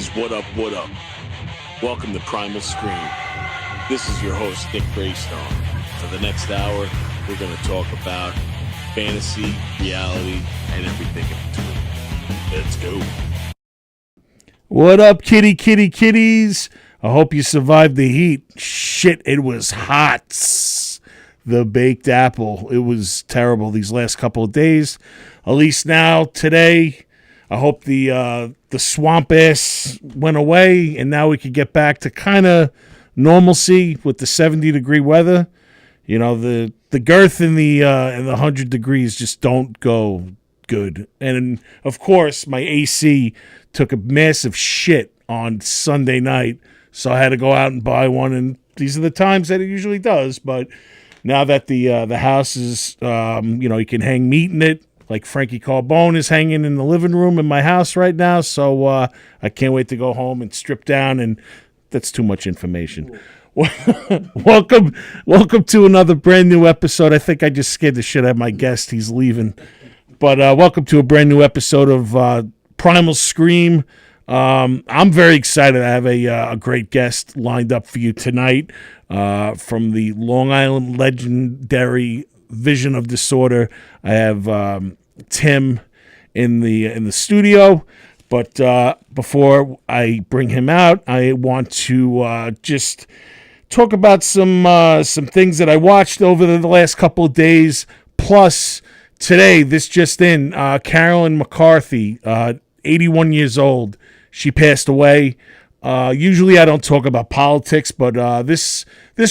kitties, what up, what up? Welcome to Primal Scream. This is your host, Nick Graystone. For the next hour, we're going to talk about fantasy, reality, and everything in between. Let's go. What up, kitties? I hope you survived the heat. Shit, it was hot. The baked apple. It was terrible these last couple of days. At least now, today, I hope the swamp ass went away, and now we could get back to kind of normalcy with the 70-degree weather. You know, the girth in the 100 degrees just don't go good. And, of course, my AC took a massive shit on Sunday night, so I had to go out and buy one, and these are the times that it usually does. But now that the house is, you can hang meat in it, like Frankie Carbone is hanging in the living room in my house right now, so I can't wait to go home and strip down, and that's too much information. Welcome to another brand new episode. I think I just scared the shit out of my guest. He's leaving. But welcome to a brand new episode of Primal Scream. I'm very excited. I have a great guest lined up for you tonight from the Long Island legendary Vision of Disorder. I have Tim in the studio, but before I bring him out, I want to just talk about some things that I watched over the last couple of days. Plus, today, this just in, Carolyn McCarthy, 81 years old. She passed away. Usually I don't talk about politics, but this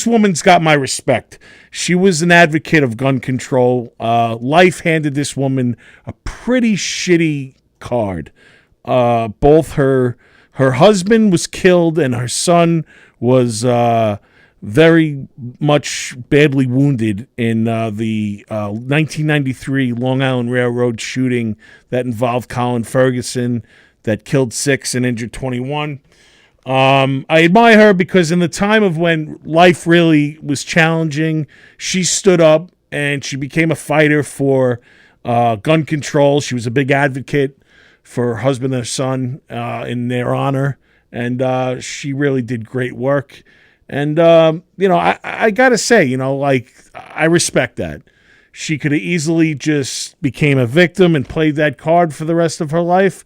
woman's got my respect. She was an advocate of gun control. Life handed this woman a pretty shitty card. Both her husband was killed and her son was very much badly wounded in the 1993 Long Island Railroad shooting that involved Colin Ferguson that killed 6 and injured 21. I admire her because in the time of when life really was challenging, she stood up and she became a fighter for gun control. She was a big advocate for her husband and her son in their honor, and she really did great work. And, I got to say, I respect that. She could have easily just became a victim and played that card for the rest of her life,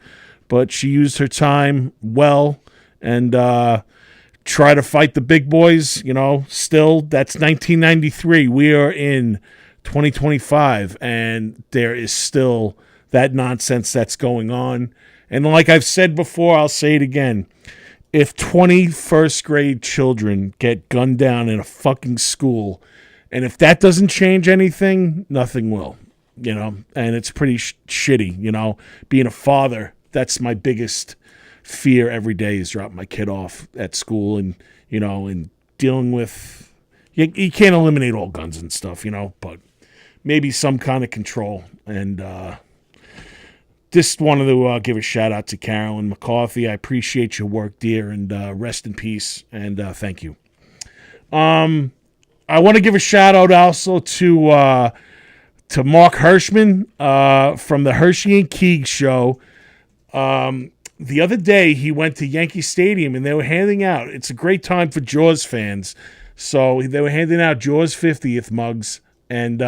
but she used her time well and try to fight the big boys. Still, that's 1993. We are in 2025, and there is still that nonsense that's going on. And like I've said before, I'll say it again. If 20 first grade children get gunned down in a fucking school, and if that doesn't change anything, nothing will, and it's pretty shitty, being a father. That's my biggest fear every day is dropping my kid off at school and, and dealing with, you can't eliminate all guns and stuff, but maybe some kind of control. And just wanted to give a shout out to Carolyn McCarthy. I appreciate your work, dear, and rest in peace. And thank you. I want to give a shout out also to Mark Hirschman from the Hershey and Keeg show. The other day, he went to Yankee Stadium, and they were handing out, it's a great time for Jaws fans, so they were handing out Jaws 50th mugs, and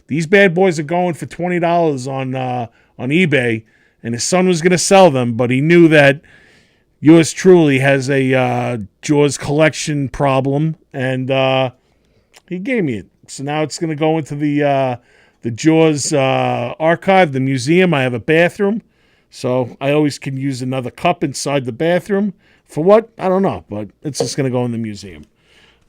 these bad boys are going for $20 on eBay, and his son was going to sell them, but he knew that yours truly has a Jaws collection problem, and he gave me it. So now it's going to go into the Jaws archive, the museum. I have a bathroom. So I always can use another cup inside the bathroom. For what? I don't know, but it's just going to go in the museum.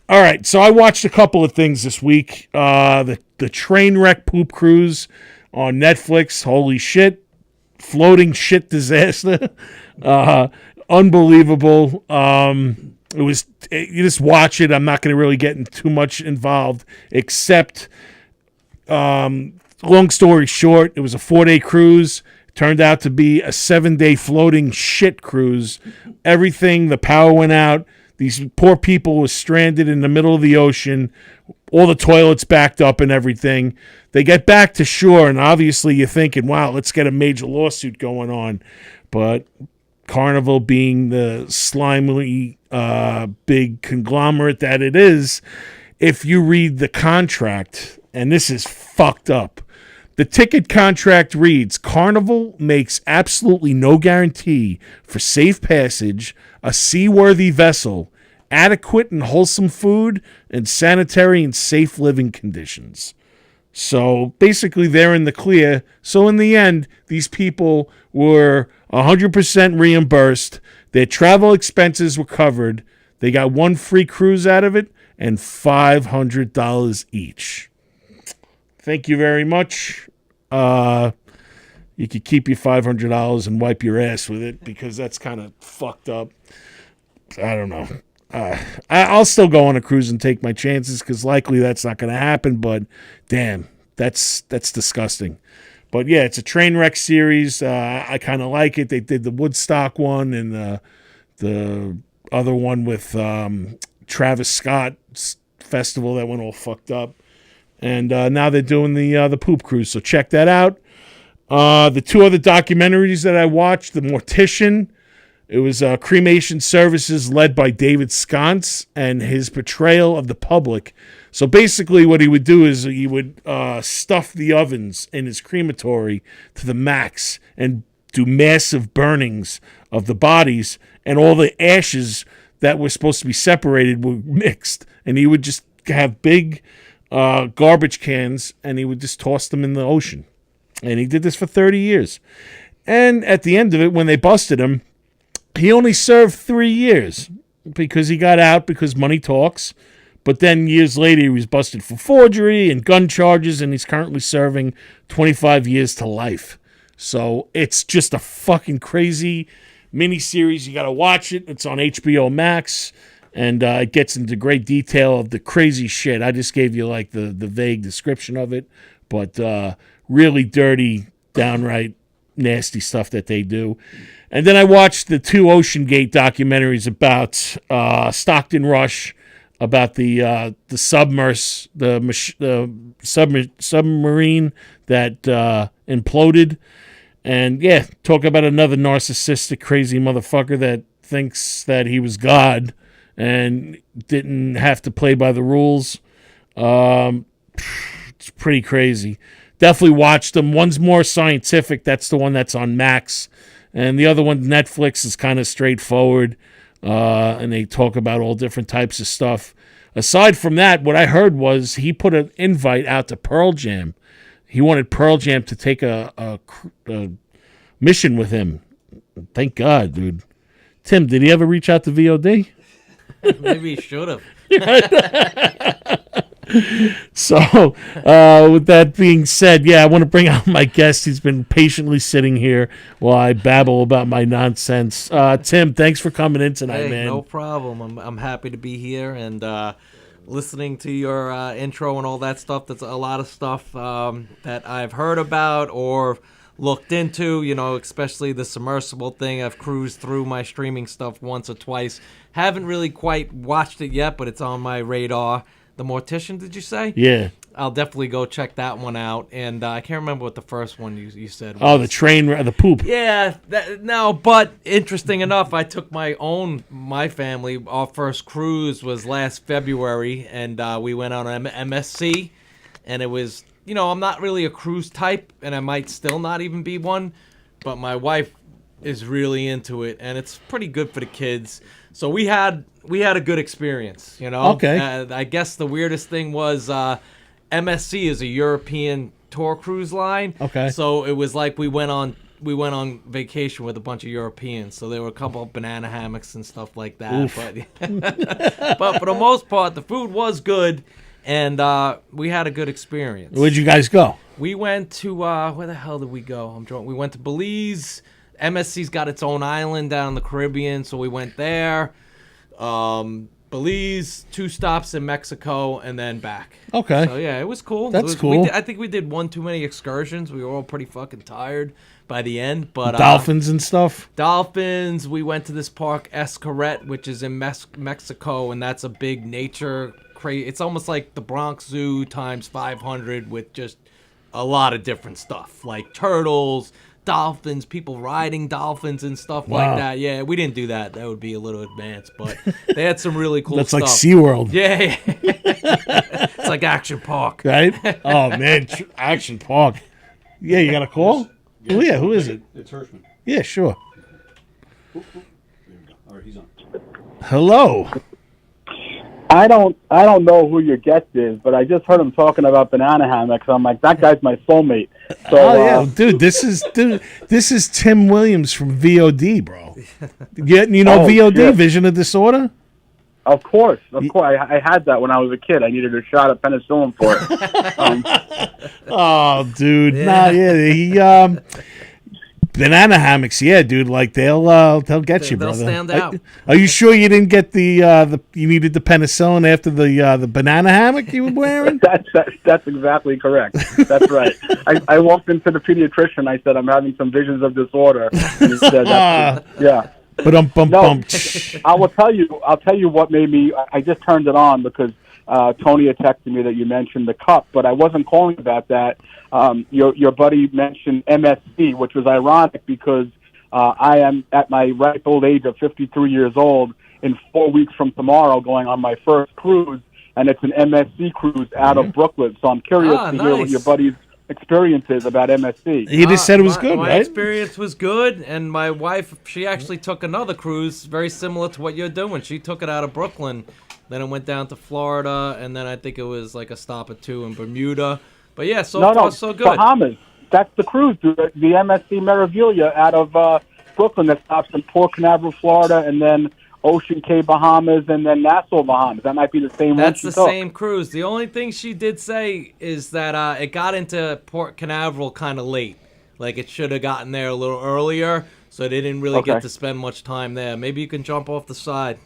All right, so I watched a couple of things this week. The Trainwreck Poop Cruise on Netflix. Holy shit. Floating shit disaster. Unbelievable. You just watch it. I'm not going to really get too much involved, except, long story short, it was a 4-day cruise. Turned out to be a 7-day floating shit cruise. Everything, the power went out. These poor people were stranded in the middle of the ocean. All the toilets backed up and everything. They get back to shore, and obviously you're thinking, wow, let's get a major lawsuit going on. But Carnival being the slimely big conglomerate that it is, if you read the contract, and this is fucked up, the ticket contract reads, Carnival makes absolutely no guarantee for safe passage, a seaworthy vessel, adequate and wholesome food, and sanitary and safe living conditions. So basically they're in the clear. So in the end, these people were 100% reimbursed. Their travel expenses were covered. They got one free cruise out of it and $500 each. Thank you very much. You could keep your $500 and wipe your ass with it because that's kind of fucked up. I don't know. I'll still go on a cruise and take my chances because likely that's not going to happen. But damn, that's disgusting. But yeah, it's a train wreck series. I kind of like it. They did the Woodstock one and the other one with Travis Scott's festival that went all fucked up. And now they're doing the poop cruise. So check that out. The two other documentaries that I watched, The Mortician. It was cremation services led by David Sconce and his portrayal of the public. So basically what he would do is he would stuff the ovens in his crematory to the max and do massive burnings of the bodies, and all the ashes that were supposed to be separated were mixed. And he would just have big garbage cans and he would just toss them in the ocean. And he did this for 30 years. And at the end of it, when they busted him, he only served 3 years because he got out because money talks. But then years later, he was busted for forgery and gun charges, and he's currently serving 25 years to life. So it's just a fucking crazy miniseries. You got to watch it. It's on HBO Max, and it gets into great detail of the crazy shit. I just gave you like the vague description of it, but really dirty, downright nasty stuff that they do. And then I watched the 2 Ocean Gate documentaries about Stockton Rush, about the submarine that imploded, and yeah, talk about another narcissistic, crazy motherfucker that thinks that he was God and didn't have to play by the rules. It's pretty crazy. Definitely watch them. One's more scientific. That's the one that's on Max. And the other one, Netflix, is kind of straightforward. And they talk about all different types of stuff. Aside from that, what I heard was he put an invite out to Pearl Jam. He wanted Pearl Jam to take a mission with him. Thank God, dude. Tim, did he ever reach out to VOD? Maybe he should have. So, with that being said, yeah, I want to bring out my guest. He's been patiently sitting here while I babble about my nonsense. Tim, thanks for coming in tonight, man. No problem. I'm happy to be here and listening to your intro and all that stuff. That's a lot of stuff that I've heard about or looked into, especially the submersible thing. I've cruised through my streaming stuff once or twice. Haven't really quite watched it yet, but it's on my radar. The Mortician, did you say? Yeah. I'll definitely go check that one out. And I can't remember what the first one you said was. Oh, the poop. Yeah. But interesting enough, I took my family, our first cruise was last February, and we went on MSC. And it was, I'm not really a cruise type, and I might still not even be one. But my wife is really into it, and it's pretty good for the kids. So we had a good experience, Okay. I guess the weirdest thing was MSC is a European tour cruise line. Okay. So it was like we went on vacation with a bunch of Europeans. So there were a couple of banana hammocks and stuff like that. Oof. But for the most part, the food was good, and we had a good experience. Where'd you guys go? We went to where the hell did we go? I'm drunk. We went to Belize. MSC's got its own island down in the Caribbean, so we went there. Belize, 2 stops in Mexico, and then back. Okay. So, yeah, it was cool. That's cool. I think we did one too many excursions. We were all pretty fucking tired by the end. But Dolphins and stuff? Dolphins. We went to this park, Escaret, which is in Mexico, and that's a big nature. It's almost like the Bronx Zoo times 500 with just a lot of different stuff, like turtles, dolphins, people riding dolphins and stuff Wow. like that. Yeah, we didn't do that. That would be a little advanced, but they had some really cool That's stuff. like SeaWorld. Yeah. It's like Action Park. Right? Oh, man. Action Park. Yeah, you got a call? Yeah. Oh, yeah. Who is it? It's Hirschman. Yeah, sure. There we go. All right, he's on. Hello. I don't know who your guest is, but I just heard him talking about banana hammocks. I'm like, that guy's my soulmate. So, Oh, yeah. Dude, this is Tim Williams from VOD, bro. You know VOD, shit. Vision of Disorder? Of course. I had that when I was a kid. I needed a shot of penicillin for it. Oh, dude. Yeah. Nah, yeah. Banana hammocks, yeah, dude. Like they'll get you, They'll brother. stand out. Are you sure you didn't get the you needed the penicillin after the banana hammock you were wearing? That's exactly correct. That's right. I walked into the pediatrician. I said, I'm having some visions of disorder. And he said, yeah. But No, I'll tell you what made me. I just turned it on because Tony had texted me that you mentioned the cup, but I wasn't calling about that. Your buddy mentioned MSC, which was ironic because I am at my ripe old age of 53 years old in 4 weeks from tomorrow going on my first cruise, and it's an MSC cruise out of Brooklyn. So I'm curious to hear what nice. your buddy's experience is about MSC. he just said it was good, my right? experience was good, and my wife, she actually took another cruise very similar to what you're doing. She took it out of Brooklyn, then it went down to Florida, and then I think it was like a stop or two in Bermuda. But yeah, so far so good. Bahamas. That's the cruise, the MSC Meraviglia out of Brooklyn that stops in Port Canaveral, Florida, and then Ocean Cay, Bahamas, and then Nassau, Bahamas. That might be the same one. That's she the took. same cruise. The only thing she did say is that it got into Port Canaveral kind of late. Like it should have gotten there a little earlier, so they didn't really get to spend much time there. Maybe you can jump off the side.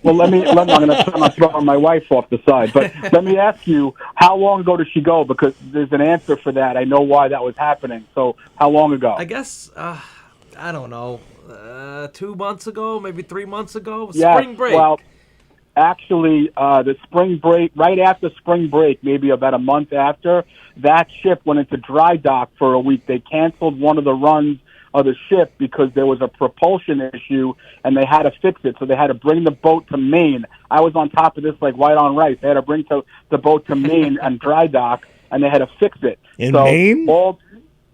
Well, I'm going to throw my wife off the side, but let me ask you, how long ago did she go? Because there's an answer for that. I know why that was happening. So how long ago? I guess, I don't know, 2 months ago, maybe 3 months ago? Yes, Spring break. Well, actually, the spring break, right after spring break, maybe about a month after, that ship went into dry dock for a week. They canceled one of the runs of the ship because there was a propulsion issue and they had to fix it. So they had to bring the boat to Maine. I was on top of this like white on rice. They had to bring the boat to Maine and dry dock, and they had to fix it. In Maine?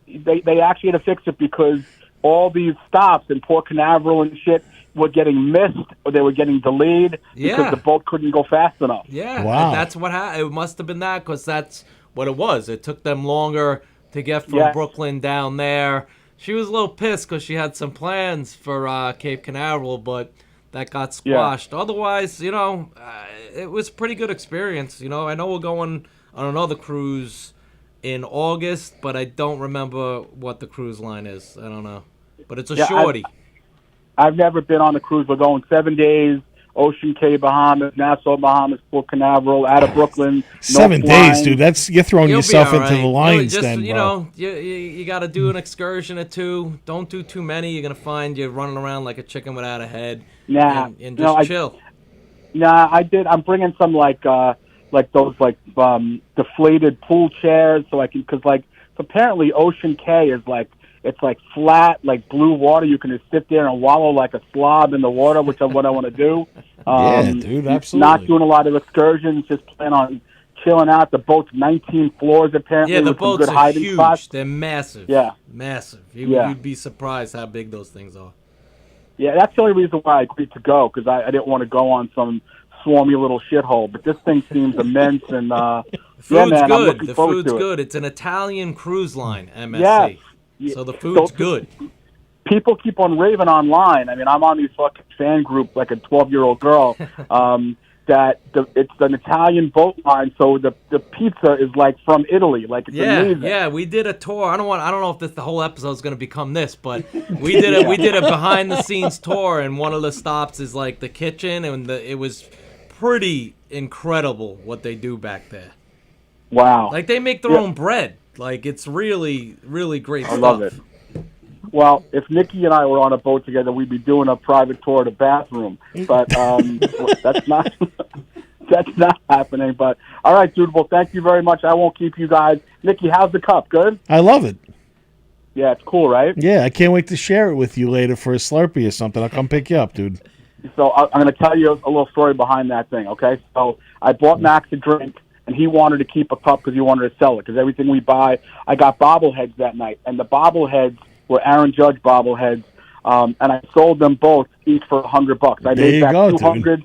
They actually had to fix it because all these stops in Port Canaveral and shit were getting missed or they were getting delayed because the boat couldn't go fast enough. Yeah, Wow. and that's what happened. It must have been that because that's what it was. It took them longer to get from Brooklyn down there. She was a little pissed because she had some plans for Cape Canaveral, but that got squashed. Yeah. Otherwise, it was a pretty good experience. I know we're going on another cruise in August, but I don't remember what the cruise line is. I don't know. But it's a shorty. I've never been on a cruise. We're going 7 days, Ocean Cay, Bahamas, Nassau, Bahamas, Port Canaveral, out of Brooklyn. 7 days, dude. You're throwing yourself into the lines just, then, bro. You got to do an excursion or two. Don't do too many. You're going to find you're running around like a chicken without a head. Nah. And just chill. Nah, I did. I'm bringing some like those deflated pool chairs so I can, because apparently Ocean Cay is it's flat, like blue water. You can just sit there and wallow like a slob in the water, which is what I want to do. Yeah, dude, absolutely. Not doing a lot of excursions, just plan on chilling out. The boat's 19 floors apparently. Yeah, the with some boats good are hiding huge. spots. They're massive. Yeah. Massive. You'd be surprised how big those things are. Yeah, that's the only reason why I agreed to go, because I didn't want to go on some swarmy little shithole. But this thing seems immense, and food's man, good. I'm looking The forward food's to good. It's an Italian cruise line, MSC. Yes. So the food's good. People keep on raving online. I mean, I'm on these fucking fan group like a 12-year-old girl. That it's an Italian boat line, so the pizza is like from Italy. Like it's amazing. Yeah, we did a tour. I don't know if the whole episode is going to become this, but we did a behind the scenes tour, and one of the stops is like the kitchen, and it was pretty incredible what they do back there. Wow. Like they make their own bread. Like it's really, really great stuff. I love it. Well, if Nikki and I were on a boat together, we'd be doing a private tour of the bathroom. But that's not happening. But all right, dude. Well, thank you very much. I won't keep you guys. Nikki, how's the cup? Good? I love it. Yeah, it's cool, right? Yeah, I can't wait to share it with you later for a Slurpee or something. I'll come pick you up, dude. So I'm going to tell you a little story behind that thing, okay? So I bought Max a drink, and he wanted to keep a cup because he wanted to sell it, because everything we buy, I got bobbleheads that night, and the bobbleheads were Aaron Judge bobbleheads, and I sold them both each for $100. I made back 200,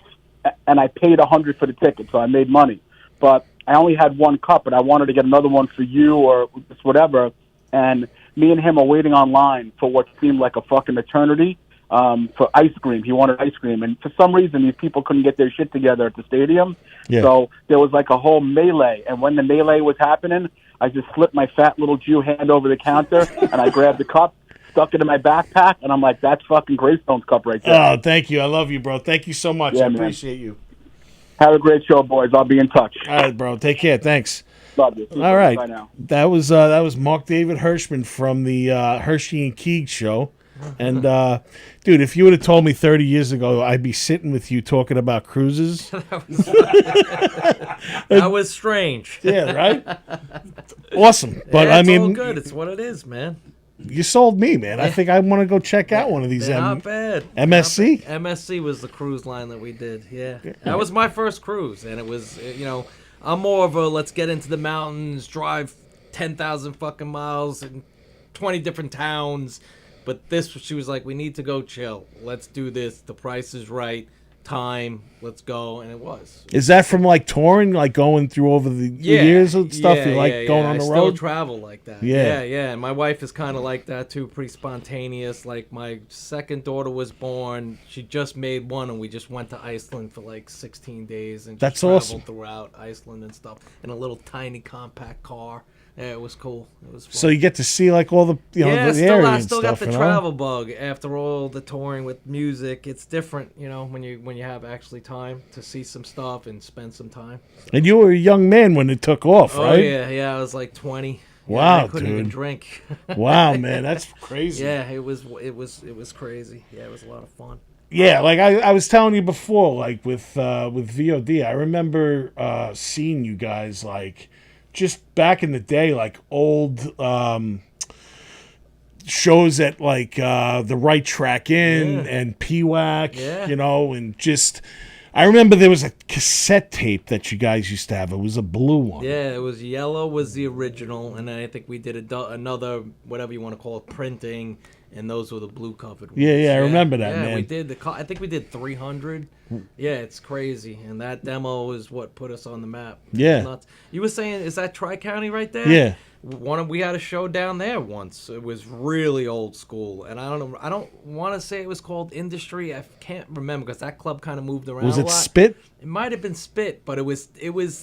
and I paid 100 for the ticket, so I made money. But I only had one cup, and I wanted to get another one for you or just whatever, and me and him are waiting online for what seemed like a fucking eternity for ice cream. He wanted ice cream, and for some reason, these people couldn't get their shit together at the stadium. Yeah. So there was like a whole melee, and when the melee was happening, I just slipped my fat little Jew hand over the counter, and I grabbed the cup, stuck it in my backpack, and I'm like, that's fucking Graystone's cup right there. Oh, thank you. I love you, bro. Thank you so much. Yeah, I appreciate you. Have a great show, boys. I'll be in touch. All right, bro. Take care. Thanks. Love you. All right. Bye now. That was Mark David Hirschman from the Hershey and Keeg show. And, dude, if you would have told me 30 years ago I'd be sitting with you talking about cruises. That was strange. Yeah, right? Awesome. But, yeah, it's I mean, all good. It's what it is, man. You sold me, man. I think I want to go check out one of these. Not bad. MSC? MSC was the cruise line that we did, yeah. That was my first cruise, and it was, I'm more of a let's get into the mountains, drive 10,000 fucking miles in 20 different towns. But this, she was like, we need to go chill. Let's do this. The price is right. Time. Let's go. And it was. Is that from like touring, like going through over the years and stuff? You like going on the road? I still travel like that. Yeah. Yeah. And my wife is kind of like that too, pretty spontaneous. Like my second daughter was born. She just made one, and we just went to Iceland for like 16 days and just traveled throughout Iceland and stuff in a little tiny compact car. Yeah, it was cool. It was fun. So you get to see like all the the area I and still stuff, got the travel bug after all the touring with music. It's different, when you have actually time to see some stuff and spend some time. And you were a young man when it took off, right? Oh yeah, I was like 20. Wow, I couldn't even drink. Wow, man, that's crazy. Yeah, it was crazy. Yeah, it was a lot of fun. Yeah, like I was telling you before, like with VOD, I remember seeing you guys like just back in the day, like old shows at like the Right Track Inn and PWAC, and just I remember there was a cassette tape that you guys used to have. It was a blue one. Yeah, it was yellow was the original, and then I think we did another, whatever you want to call it, printing. And those were the blue covered ones. Yeah, I remember that, man. We did I think we did 300. Yeah, it's crazy. And that demo is what put us on the map. Yeah. Nuts. You were saying, is that Tri-County right there? Yeah. We had a show down there once. It was really old school. And I don't know, I don't want to say it was called Industry. I can't remember because that club kind of moved around a lot. Was it Spit? It might have been Spit, but it was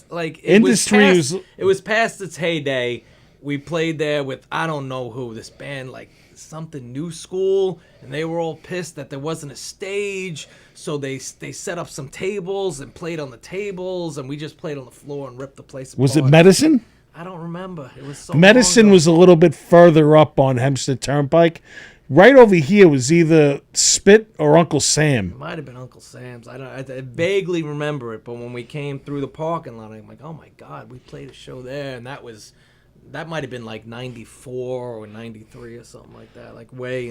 like Industry it was past its heyday. We played there with I don't know who, this band like something New School, and they were all pissed that there wasn't a stage, so they set up some tables and played on the tables, and we just played on the floor and ripped the place apart. Was it Medicine? I don't remember. It was so Medicine was a little bit further up on Hempstead Turnpike. Right over here was either Spit or Uncle Sam. It might have been Uncle Sam's. I vaguely remember it, but when we came through the parking lot, I'm like, oh my God, we played a show there, and that might have been like 94 or 93 or something like that, like way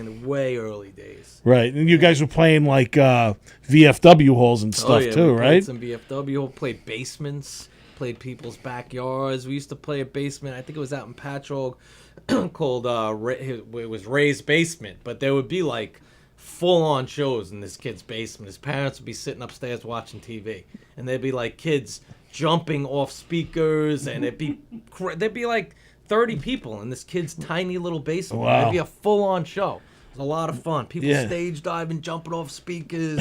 early days. Right, and you guys were playing like VFW halls and stuff too, we right? Played some VFW, played basements, played people's backyards. We used to play a basement, I think it was out in Patchogue, called, it was Ray's Basement, but there would be like full-on shows in this kid's basement. His parents would be sitting upstairs watching TV, and there'd be like kids jumping off speakers, and there'd be like 30 people in this kid's tiny little basement. Wow. It'd be a full-on show. It was a lot of fun. People stage diving, jumping off speakers.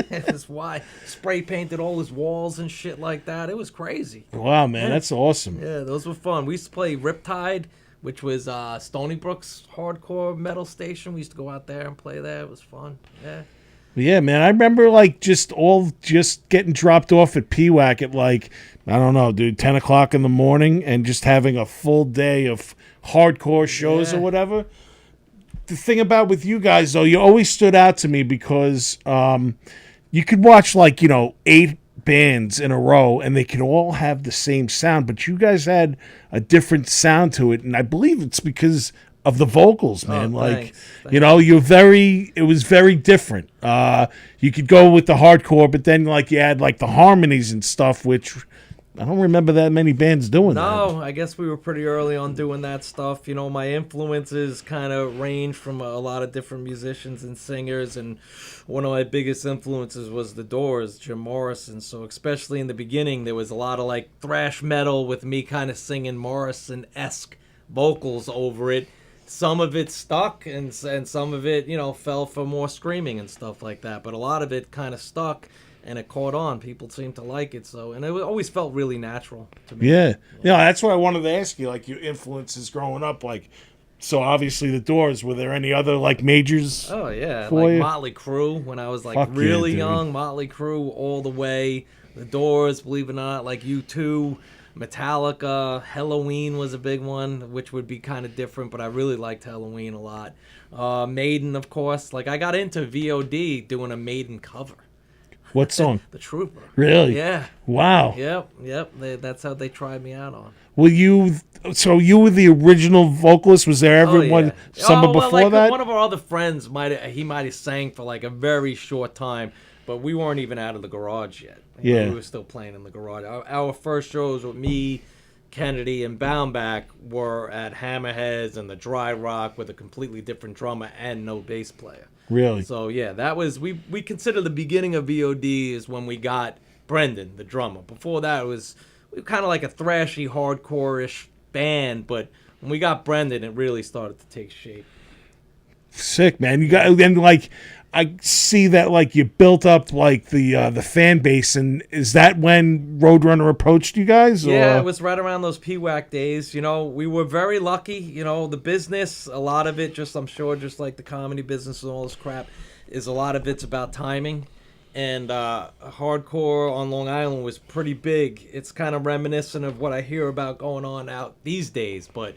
It was why spray painted all his walls and shit like that. It was crazy. Wow, man, that's awesome. Yeah, those were fun. We used to play Riptide, which was Stony Brook's hardcore metal station. We used to go out there and play there. It was fun. Yeah. Yeah, man, I remember like just getting dropped off at PWAC at like, I don't know, dude, 10 o'clock in the morning and just having a full day of hardcore shows or whatever. The thing about with you guys, though, you always stood out to me because you could watch like, 8 bands in a row and they could all have the same sound, but you guys had a different sound to it. And I believe it's because of the vocals, man. Thanks. You know, it was very different. You could go with the hardcore, but then like you had like the harmonies and stuff, which I don't remember that many bands doing that. No, I guess we were pretty early on doing that stuff. You know, my influences kind of range from a lot of different musicians and singers, and one of my biggest influences was The Doors, Jim Morrison. So especially in the beginning, there was a lot of like thrash metal with me kind of singing Morrison-esque vocals over it. Some of it stuck, and some of it, you know, fell for more screaming and stuff like that. But a lot of it kind of stuck. And it caught on. People seemed to like it. So, and it always felt really natural to me. Yeah. Yeah, that's what I wanted to ask you, like your influences growing up. Like, so obviously the Doors, were there any other like majors? Oh, yeah. For Like you? Motley Crue when I was like Fuck yeah, really dude. young. Motley Crue all the way. The Doors, believe it or not, like U2, Metallica. Halloween was a big one, which would be kind of different, but I really liked Halloween a lot. Maiden, of course. Like, I got into VOD doing a Maiden cover. What song? The Trooper. Really? Yeah. Wow. Yep. That's how they tried me out on. So you were the original vocalist? Was there someone before like that? One of our other friends might have sang for like a very short time, but we weren't even out of the garage yet. Yeah. We were still playing in the garage. Our first shows with me, Kennedy, and Boundback were at Hammerheads and the Dry Rock with a completely different drummer and no bass player. Really? So yeah, that was we consider the beginning of VOD is when we got Brendan, the drummer. Before that, we were kind of like a thrashy, hardcore-ish band, but when we got Brendan, it really started to take shape. Sick, man. You got, and like I see that like you built up like the fan base, and is that when Roadrunner approached you guys? Yeah, or? it was right around those PWAC days. You know, we were very lucky. You know, the business, a lot of it, I'm sure, just like the comedy business and all this crap, is a lot of it's about timing. And hardcore on Long Island was pretty big. It's kind of reminiscent of what I hear about going on out these days, but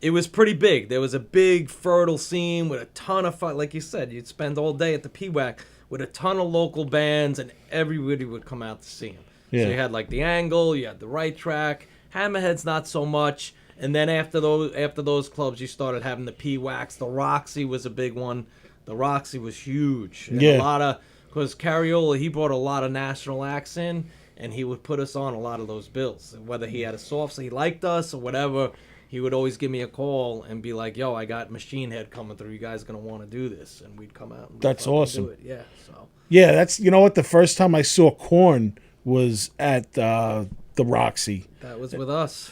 it was pretty big. There was a big, fertile scene with a ton of fun. Like you said, you'd spend all day at the PWAC with a ton of local bands, and everybody would come out to see them. Yeah. So you had like The Angle, you had The Right Track, Hammerheads not so much, and then after those clubs, you started having the PWACs. The Roxy was a big one. The Roxy was huge. And Yeah. Because Cariola, he brought a lot of national acts in, and he would put us on a lot of those bills. Whether he had a soft, so he liked us or whatever, he would always give me a call and be like, "Yo, I got Machine Head coming through. You guys gonna want to do this?" And we'd come out. And That's fucking awesome. Do it. Yeah. So. Yeah, that's, you know what, the first time I saw Korn was at the Roxy. That was with us.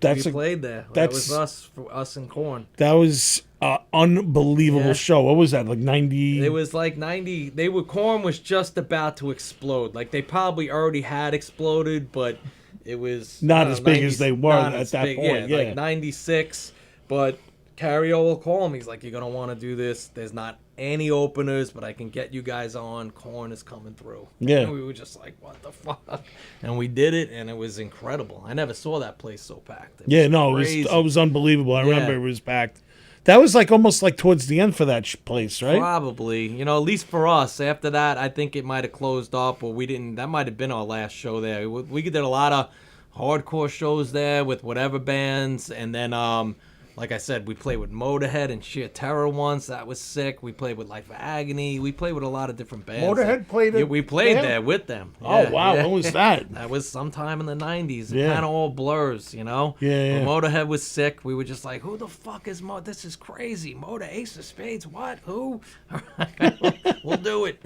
We played there. That was us, for us and Korn. That was an unbelievable show. What was that, like 90? It was like 90. Korn was just about to explode. Like, they probably already had exploded, but it was not as big as they were at that point. Yeah, like 96. But Cariola called me. He's like, "You're gonna want to do this. There's not any openers, but I can get you guys on. Korn is coming through." Yeah. And we were just like, "What the fuck?" And we did it, and it was incredible. I never saw that place so packed. It was unbelievable. I remember it was packed. That was like almost like towards the end for that place, right? Probably. You know, at least for us. After that, I think it might have closed up, or we didn't. That might have been our last show there. We did a lot of hardcore shows there with whatever bands, and then like I said, we played with Motorhead and Sheer Terror once. That was sick. We played with Life of Agony. We played with a lot of different bands. Motorhead played it? We played there with them. Oh, Yeah, wow. yeah. When was that? That was sometime in the 90s. It Yeah. kind of all blurs, you know? Yeah. But Motorhead was sick. We were just like, who the fuck is This is crazy. Motor, Ace of Spades, what? Who? We'll do it.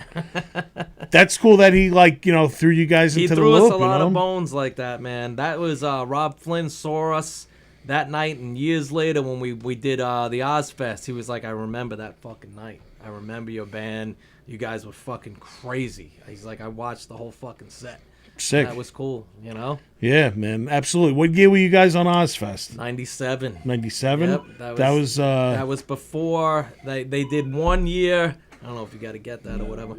That's cool that he, like, you know, threw you guys He into the threw loop. us a lot of bones like that, man. That was Rob Flynn saw us that night, and years later when we did the Ozfest, he was like, "I remember that fucking night. I remember your band. You guys were fucking crazy." He's like, "I watched the whole fucking set." Sick. That was cool, you know? Yeah, man, absolutely. What year were you guys on Ozfest? 97. 97? Yep, that was before they did 1 year. I don't know if you got to get that or whatever.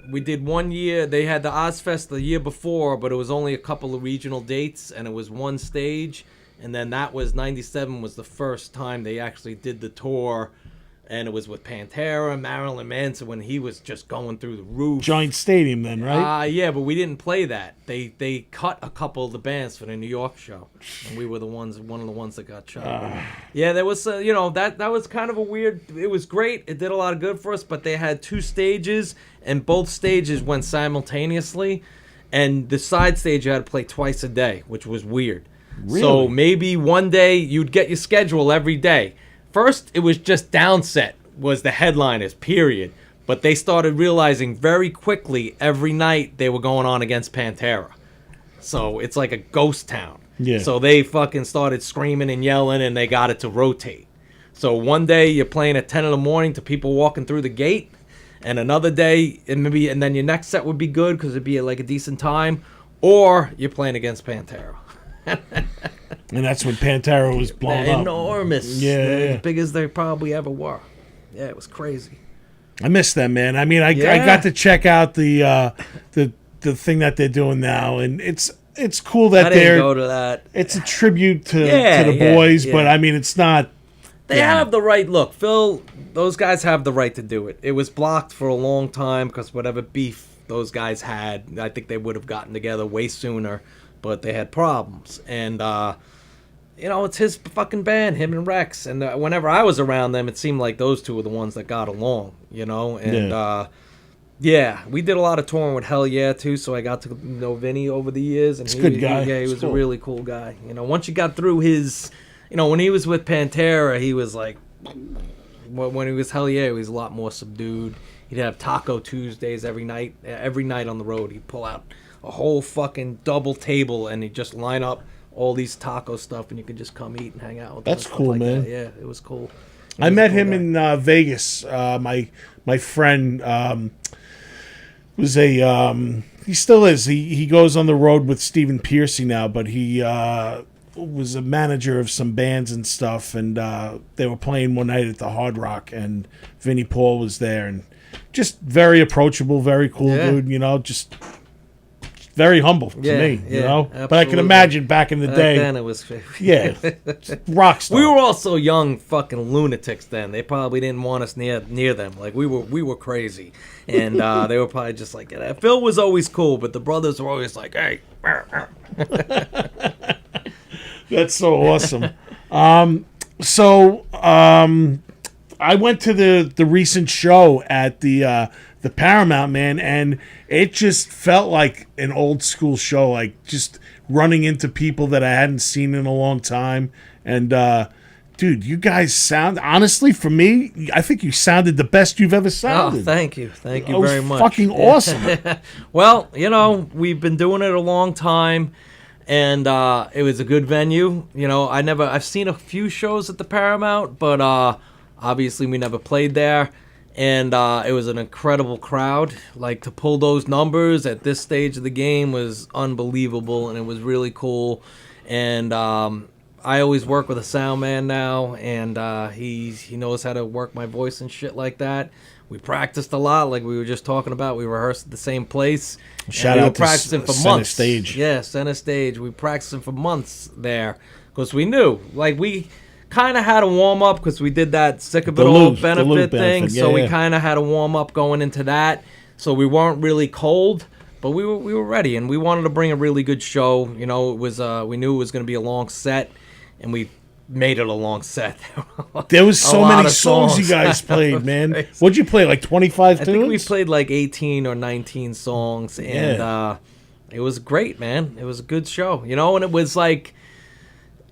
We did 1 year. They had the Ozfest the year before, but it was only a couple of regional dates, and it was one stage. And then that was 97 was the first time they actually did the tour And it was with Pantera, Marilyn Manson when he was just going through the roof. Giant Stadium then, right? Yeah, but we didn't play that. They cut a couple of the bands for the New York show, and we were one of the ones that got shot. Yeah, there was that was kind of a weird. It was great. It did a lot of good for us, but they had 2 stages, and both stages went simultaneously, and the side stage you had to play twice a day, which was weird. Really? So maybe one day you'd get your schedule every day. First, it was just Downset was the headliners, period. But they started realizing very quickly every night they were going on against Pantera. So it's like a ghost town. Yeah. So they fucking started screaming and yelling, and they got it to rotate. So one day you're playing at 10 in the morning to people walking through the gate, and another day, and then your next set would be good because it'd be like a decent time, or you're playing against Pantera. And that's when Pantera was blown up. Enormous. Yeah, As big as they probably ever were. Yeah, it was crazy. I miss them, man. I mean, I got to check out the thing that they're doing now, and it's cool that I didn't go to that. It's a tribute to the boys, but I mean, it's not. They have the right look, Phil. Those guys have the right to do it. It was blocked for a long time because whatever beef those guys had, I think they would have gotten together way sooner, but they had problems. And it's his fucking band, him and Rex. And whenever I was around them, it seemed like those two were the ones that got along, And we did a lot of touring with Hell Yeah too. So I got to know Vinny over the years, and he's a good guy. He was a really cool guy. Once you got through his. When he was with Pantera, he was like, when he was Hell Yeah, he was a lot more subdued. He'd have Taco Tuesdays every night on the road. He'd pull out a whole fucking double table, and he'd just line up all these taco stuff, and you could just come eat and hang out with him. That's cool, man. Yeah, it was cool. I met him in Vegas. My friend was he still is. He goes on the road with Stephen Pearcy now, but he was a manager of some bands and stuff, and they were playing one night at the Hard Rock, and Vinnie Paul was there, and just very approachable, very cool dude, just very humble to me, Absolutely. But I can imagine back in the day. Then it was rock star. We were also young fucking lunatics then. They probably didn't want us near them. Like we were crazy, and they were probably just like that. Phil was always cool, but the brothers were always like, hey. That's so awesome. I went to the recent show at the Paramount, man, and it just felt like an old school show, like just running into people that I hadn't seen in a long time. And dude, you guys sound, honestly, for me, I think you sounded the best you've ever sounded. Oh, thank you very much. Fucking awesome. Well, we've been doing it a long time. And it was a good venue. I've seen a few shows at the Paramount, but obviously we never played there. And it was an incredible crowd. Like, to pull those numbers at this stage of the game was unbelievable, and it was really cool. And I always work with a sound man now, and he knows how to work my voice and shit like that. We practiced a lot, like we were just talking about. We rehearsed at the same place. Shout out to practicing for Center months. Stage. Yeah, Center Stage. We practicing for months there because we knew, like, we kind of had a warm up because we did that Sick of It All benefit thing. So we kind of had a warm up going into that. So we weren't really cold, but we were ready, and we wanted to bring a really good show. It was we knew it was going to be a long set, and we made it a long set. There was so many songs you guys played, man. Crazy. What'd you play, like 25 tunes? I think we played like 18 or 19 songs, and it was great, man. It was a good show, and it was like,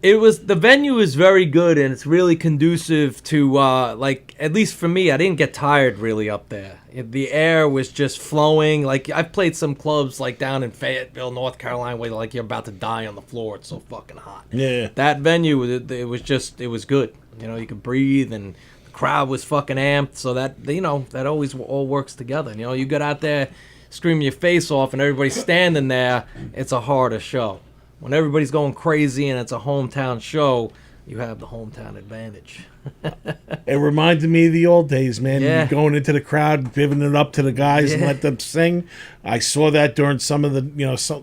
the venue is very good, and it's really conducive to, like, at least for me, I didn't get tired really up there. The air was just flowing. Like, I've played some clubs, like, down in Fayetteville, North Carolina, where, like, you're about to die on the floor. It's so fucking hot. Yeah. That venue, it was good. You could breathe, and the crowd was fucking amped, so that, that always all works together. You get out there, screaming your face off, and everybody's standing there, it's a harder show. When everybody's going crazy and it's a hometown show, you have the hometown advantage. It reminded me of the old days, man. Yeah. You're going into the crowd, giving it up to the guys and let them sing. I saw that during some of the,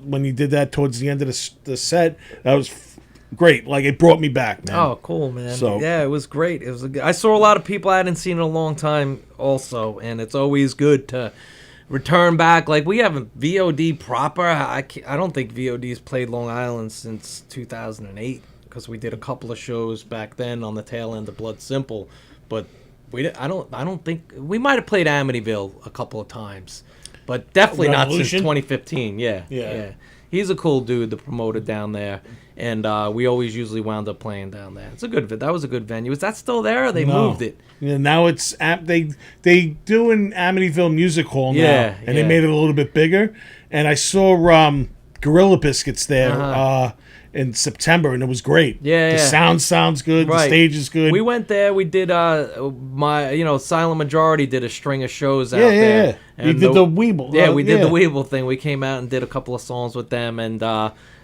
when you did that towards the end of the set. That was great. Like, it brought me back, man. Oh, cool, man. So- yeah, it was great. It was. I saw a lot of people I hadn't seen in a long time, also, and it's always good to return back. Like, we haven't VOD proper. I don't think VOD's played Long Island since 2008 because we did a couple of shows back then on the tail end of Blood Simple, but I don't think we might have played Amityville a couple of times, but definitely not since Revolution? 2015. Yeah. He's a cool dude, the promoter down there, and we always usually wound up playing down there. It's a good. That was a good venue. Is that still there? Or they moved it. Yeah, now it's they do an Amityville Music Hall now, Yeah, and they made it a little bit bigger. And I saw Gorilla Biscuits there in September, and it was great. Yeah, the sound sounds good. Right. The stage is good. We went there. We did Silent Majority did a string of shows out there. Yeah. We did the Weeble. Yeah, we did the Weeble thing. We came out and did a couple of songs with them, and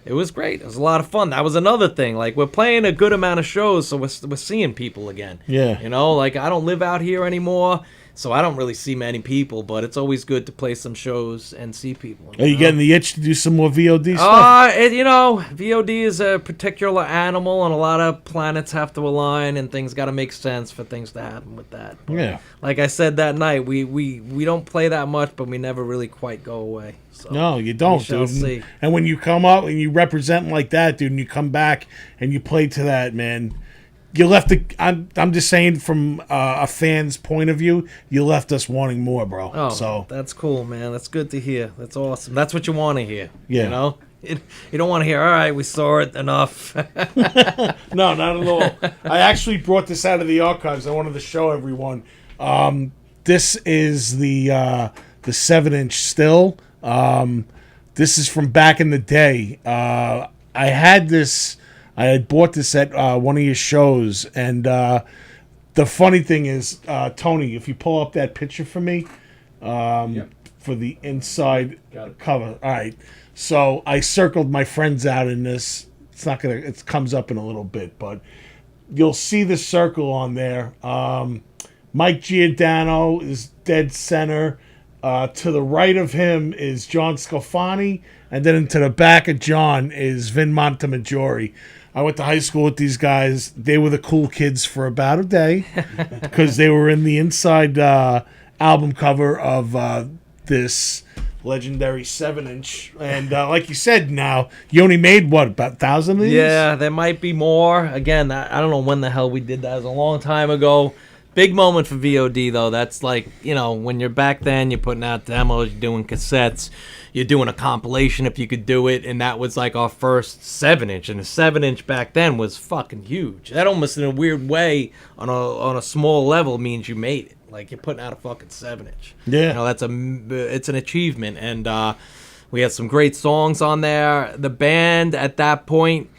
it was great. It was a lot of fun. That was another thing. Like, we're playing a good amount of shows, so we're seeing people again. Yeah. You know, like, I don't live out here anymore, so I don't really see many people, but it's always good to play some shows and see people. Are you getting the itch to do some more VOD stuff? VOD is a particular animal, and a lot of planets have to align, and things got to make sense for things to happen with that. But Yeah. like I said that night, we don't play that much, but we never really quite go away. So No, you don't, we shall dude. see. And when you come up and you represent like that, dude, and you come back and you play to that, man, you left the. I'm just saying from a fan's point of view, you left us wanting more, bro. Oh, So that's cool, man. That's good to hear. That's awesome. That's what you want to hear. Yeah. You know? You don't want to hear, all right, we saw it, enough. no, not at all. I actually brought this out of the archives. I wanted to show everyone. This is the 7-inch still. This is from back in the day. I had this. I had bought this at one of your shows, and the funny thing is, Tony, if you pull up that picture for me, for the inside cover. All right. So I circled my friends out in this. It's not gonna. It comes up in a little bit, but you'll see the circle on there. Mike Giordano is dead center. To the right of him is John Scalfani, and then to the back of John is Vin Montemaggiore. I went to high school with these guys. They were the cool kids for about a day because they were in the inside album cover of this legendary 7-inch. And like you said, now you only made what, about 1,000 of these? Yeah, there might be more. Again, I don't know when the hell we did that. It was a long time ago. Big moment for VOD, though. That's like, when you're back then, you're putting out demos, you're doing cassettes, you're doing a compilation if you could do it, and that was like our first 7-inch, and the 7-inch back then was fucking huge. That almost in a weird way, on a small level, means you made it. Like, you're putting out a fucking 7-inch. Yeah. It's an achievement, and we had some great songs on there. The band, at that point,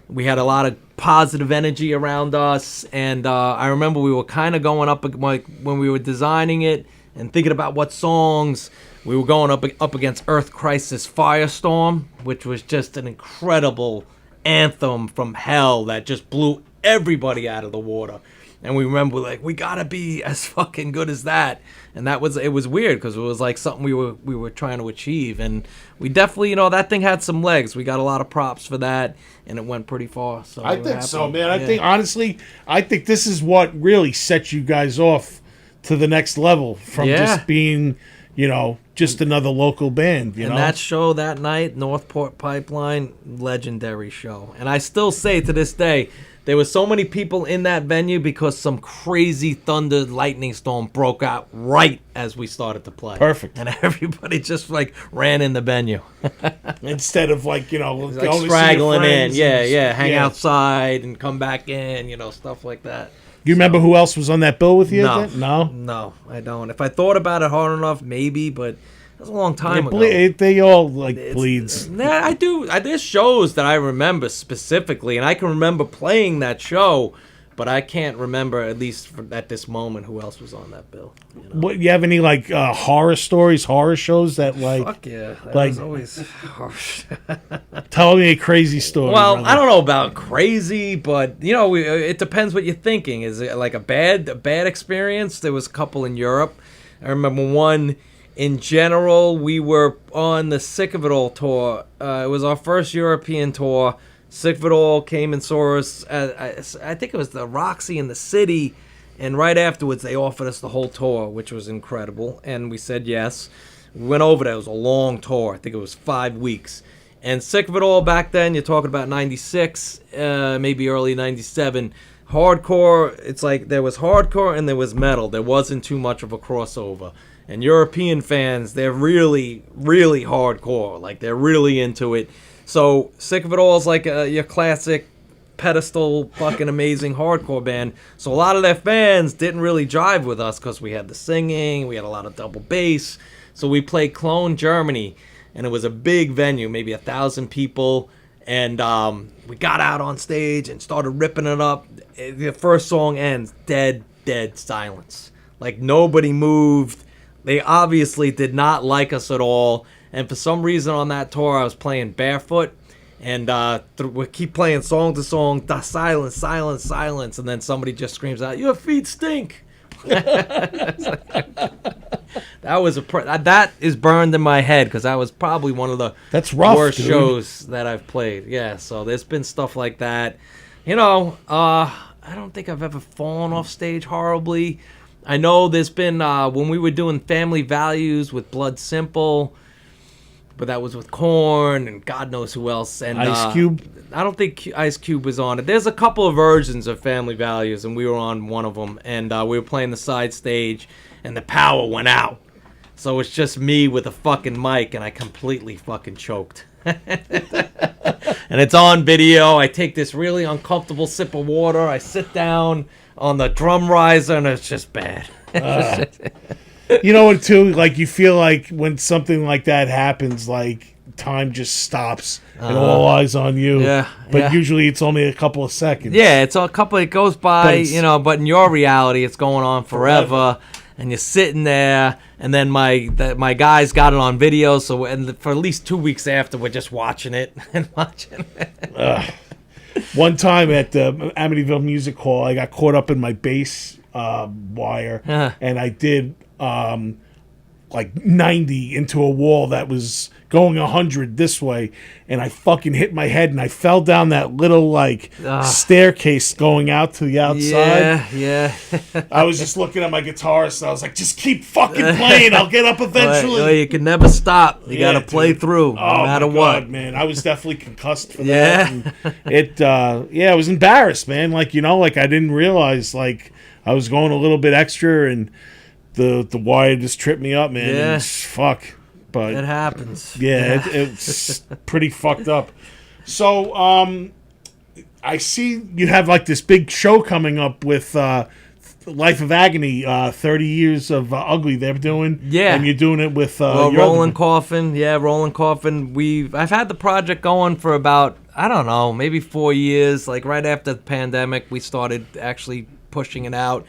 we had a lot of positive energy around us, and I remember we were kind of going up, like, when we were designing it and thinking about what songs, we were going up against Earth Crisis Firestorm, which was just an incredible anthem from hell that just blew everybody out of the water. And we remember, like, we gotta be as fucking good as that. And it was weird because it was like something we were trying to achieve. And we definitely, that thing had some legs. We got a lot of props for that, and it went pretty far. So I think so, man. I think, honestly, this is what really sets you guys off to the next level from just being, just another local band, And that show that night, Northport Pipeline, legendary show. And I still say to this day, there were so many people in that venue because some crazy thunder lightning storm broke out right as we started to play. Perfect. And everybody just like ran in the venue. Instead of like, Like straggling in. Hang outside and come back in, stuff like that. You remember who else was on that bill with you? No. Then? No? No, I don't. If I thought about it hard enough, maybe, but that was a long time ago. They all bleeds. Nah, I do. There's shows that I remember specifically, and I can remember playing that show, but I can't remember, at least at this moment, who else was on that bill. What, you have any like horror stories, horror shows that like? Fuck yeah, that like was always harsh. Tell me a crazy story. Well, brother. I don't know about crazy, but it depends what you're thinking. Is it like a bad experience? There was a couple in Europe. I remember one. In general, we were on the Sick of It All tour. It was our first European tour. Sick of It All came and saw us. I think it was the Roxy in the city, and right afterwards they offered us the whole tour, which was incredible, and we said yes. We went over there. It was a long tour. I think it was 5 weeks. And Sick of It All back then, you're talking about 96, maybe early 97. Hardcore, it's like there was hardcore and there was metal. There wasn't too much of a crossover. And European fans, they're really, really hardcore. Like, they're really into it. So Sick of It All is like your classic pedestal, fucking amazing hardcore band. So a lot of their fans didn't really jive with us because we had the singing, we had a lot of double bass. So we played Cologne, Germany. And it was a big venue, maybe 1,000 people. And we got out on stage and started ripping it up. The first song ends, dead silence. Like, nobody moved. They obviously did not like us at all. And for some reason on that tour, I was playing barefoot. And we keep playing song to song, silence, silence, silence. And then somebody just screams out, "Your feet stink." That is burned in my head because that was probably one of the worst shows that I've played. Yeah, so there's been stuff like that. I don't think I've ever fallen off stage horribly. I know there's been when we were doing Family Values with Blood Simple, but that was with Korn and God knows who else. And Ice Cube? I don't think Ice Cube was on it. There's a couple of versions of Family Values, and we were on one of them. And we were playing the side stage, and the power went out. So it's just me with a fucking mic, and I completely fucking choked. And it's on video. I take this really uncomfortable sip of water. I sit down on the drum riser, and it's just bad. You know what, too? Like, you feel like when something like that happens, like, time just stops and all eyes on you. Yeah. But usually it's only a couple of seconds. Yeah, it's a couple. It goes by, but in your reality, it's going on forever. And you're sitting there, and then my guys got it on video. So, and for at least 2 weeks after, we're just watching it and watching it. One time at the Amityville Music Hall, I got caught up in my bass wire, and I did like 90 into a wall that was going 100 this way, and I fucking hit my head, and I fell down that little staircase going out to the outside. Yeah. I was just looking at my guitarist, and I was like, just keep fucking playing. I'll get up eventually. Well, you can never stop. You got to play through, no matter what. Man, I was definitely concussed for that. And I was embarrassed, man. Like, I didn't realize, like, I was going a little bit extra, and the wire just tripped me up, man. Yeah. And fuck. But it happens. Yeah, it's pretty fucked up. So, I see you have like this big show coming up with Life of Agony, 30 Years of Ugly they're doing. Yeah. And you're doing it with Rolling Coffin. Yeah, Rolling Coffin. I've had the project going for about, I don't know, maybe 4 years. Like right after the pandemic, we started actually pushing it out.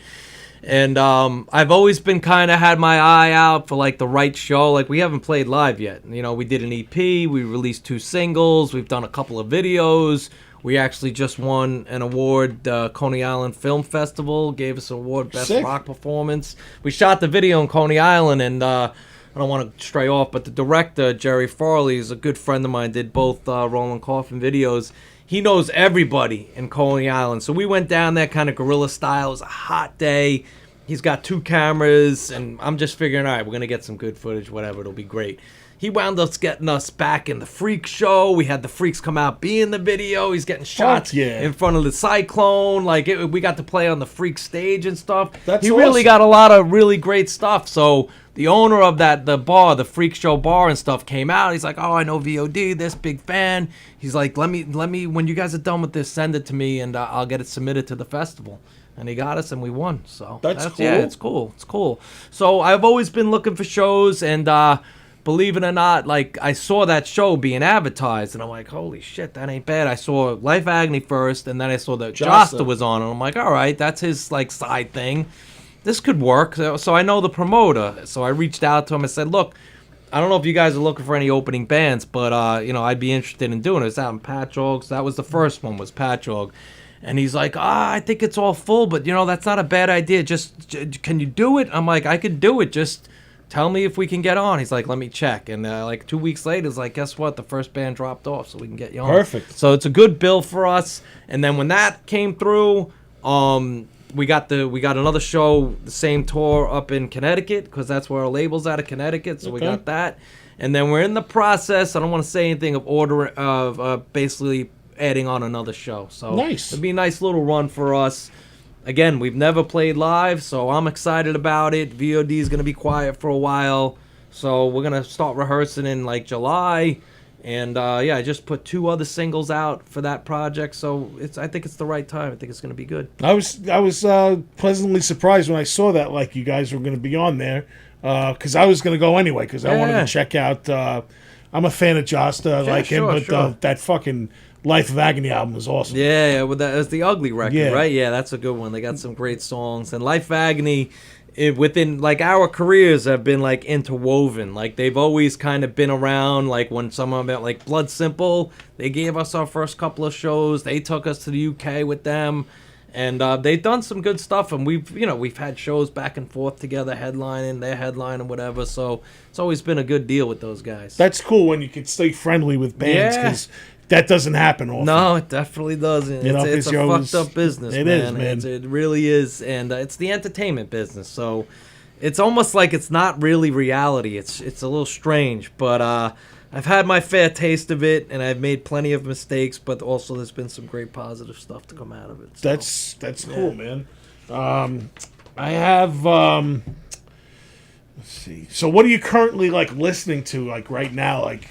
And I've always been kind of had my eye out for like the right show. Like we haven't played live yet. We did an EP. We released 2 singles. We've done a couple of videos. We actually just won an award. Coney Island Film Festival gave us an award, Best Rock Performance. We shot the video in Coney Island, and I don't want to stray off, but the director, Jerry Farley, is a good friend of mine, did both Rolling Coffin videos. He knows everybody in Coney Island. So we went down there kind of guerrilla style. It was a hot day. He's got 2 cameras, and I'm just figuring, all right, we're going to get some good footage, whatever. It'll be great. He wound up getting us back in the Freak show. We had the Freaks come out, be in the video. He's getting shots in front of the Cyclone. We got to play on the Freak stage and stuff. He really got a lot of really great stuff. So the owner of the bar, the Freak Show bar and stuff, came out. He's like, oh, I know VOD, this big fan. He's like, let me, when you guys are done with this, send it to me, and I'll get it submitted to the festival. And he got us, and we won. So that's cool. Yeah, it's cool. It's cool. So I've always been looking for shows, and believe it or not, like I saw that show being advertised, and I'm like, holy shit, that ain't bad. I saw Life Agony first, and then I saw that Josta was on, and I'm like, all right, that's his like side thing. This could work. So I know the promoter. So I reached out to him and said, look, I don't know if you guys are looking for any opening bands, but I'd be interested in doing it. It's out in Patchogue. So that was the first one, was Patchogue. And he's like, I think it's all full, but that's not a bad idea. Just can you do it? I'm like, I could do it. Just tell me if we can get on. He's like, let me check. And like 2 weeks later, he's like, guess what? The first band dropped off, so we can get you on. Perfect. So it's a good bill for us. And then when that came through, we got another show, the same tour up in Connecticut, because that's where our label's out of Connecticut. So we got that. And then we're in the process, I don't want to say anything, of basically adding on another show. So nice. It'd be a nice little run for us. Again, we've never played live, so I'm excited about it. VOD is going to be quiet for a while. So we're going to start rehearsing in like July. And I just put 2 other singles out for that project. So I think it's the right time. I think it's going to be good. I was pleasantly surprised when I saw that, like, you guys were going to be on there. Because I was going to go anyway, because I wanted to check out. I'm a fan of Josta, him, but that fucking Life of Agony album was awesome. Yeah, well, that's the Ugly record, right? Yeah, that's a good one. They got some great songs. And Life of Agony, within, like, our careers have been, like, interwoven. Like, they've always kind of been around. Like, when someone about, like, Blood Simple, they gave us our first couple of shows. They took us to the UK with them. And they've done some good stuff, and we've had shows back and forth together, headlining, their headline and whatever. So it's always been a good deal with those guys. That's cool when you can stay friendly with bands, because that doesn't happen often. No, it definitely doesn't. It's a fucked up business, man. It is, man. It really is, and it's the entertainment business. So it's almost like it's not really reality. It's a little strange, but I've had my fair taste of it, and I've made plenty of mistakes, but also there's been some great positive stuff to come out of it. So. That's cool, man. I have let's see. So what are you currently, like, listening to, like, right now? Like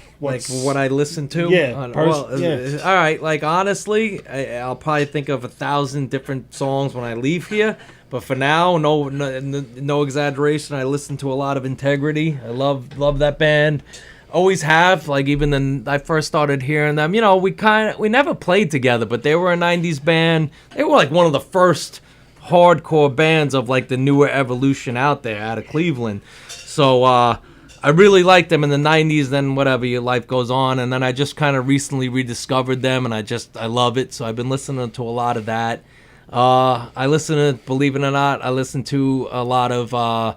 what I listen to? Yeah. All right. Like, honestly, I'll probably think of 1,000 different songs when I leave here. But for now, no exaggeration, I listen to a lot of Integrity. I love that band. Always have, like, even when I first started hearing them, we never played together, but they were a 90s band. They were like one of the first hardcore bands of, like, the newer evolution out there, out of Cleveland. So I really liked them in the 90s. Then whatever, your life goes on, and then I just kind of recently rediscovered them, and I love it. So I've been listening to a lot of that. I listen to, believe it or not, I listen to a lot of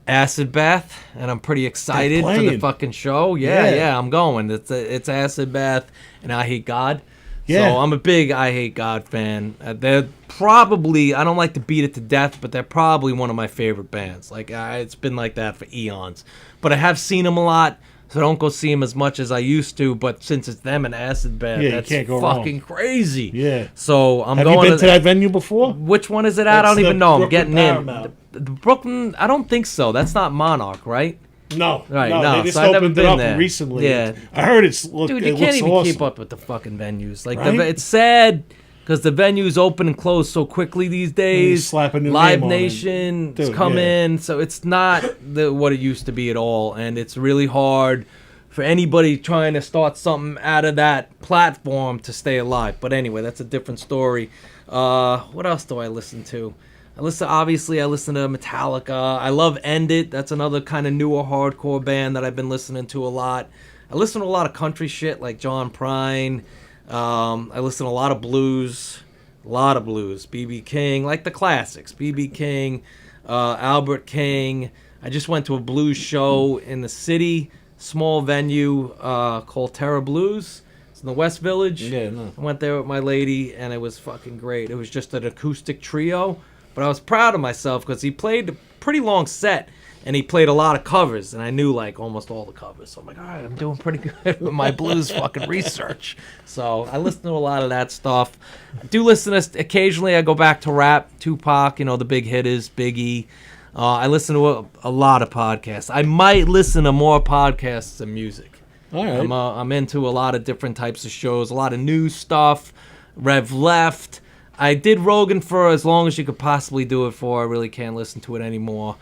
Acid Bath, and I'm pretty excited for the fucking show. Yeah, I'm going. It's Acid Bath and I Hate God. Yeah. So I'm a big I Hate God fan. They're probably, I don't like to beat it to death, but they're probably one of my favorite bands. Like, it's been like that for eons. But I have seen them a lot, so I don't go see them as much as I used to. But since it's them and Acid Bath, that's fucking crazy. Yeah. So I'm going. Have you been to that venue before? Which one is it at? I don't even know. I'm getting Paramount. in. The Brooklyn, I don't think so. That's not Monarch, right? No. Right, no. They just opened it up recently. Yeah. I heard Dude, you can't even awesome. keep up with the fucking venues. Like, right? it's sad because the venues open and close so quickly these days. Slap a new Live name Nation's come in, so it's not what it used to be at all, and it's really hard for anybody trying to start something out of that platform to stay alive. But anyway, that's a different story. What else do I listen to? I listen to Metallica. I love End It. That's another kind of newer hardcore band that I've been listening to a lot. I listen to a lot of country shit like John Prine. I listen to a lot of blues. B.B. King, like the classics. B.B. King, Albert King. I just went to a blues show in the city, small venue called Terra Blues. It's in the West Village. Yeah, no. I went there with my lady, and it was fucking great. It was just an acoustic trio. But I was proud of myself because he played a pretty long set, and he played a lot of covers, and I knew, like, almost all the covers. So I'm like, all right, I'm doing pretty good with my blues fucking research. So I listen to a lot of that stuff. I do listen to, occasionally I go back to rap, Tupac, the big hitters, Biggie. I listen to a lot of podcasts. I might listen to more podcasts than music. All right. I'm into a lot of different types of shows, a lot of news stuff, Rev Left. I did Rogan for as long as you could possibly do it for. I really can't listen to it anymore.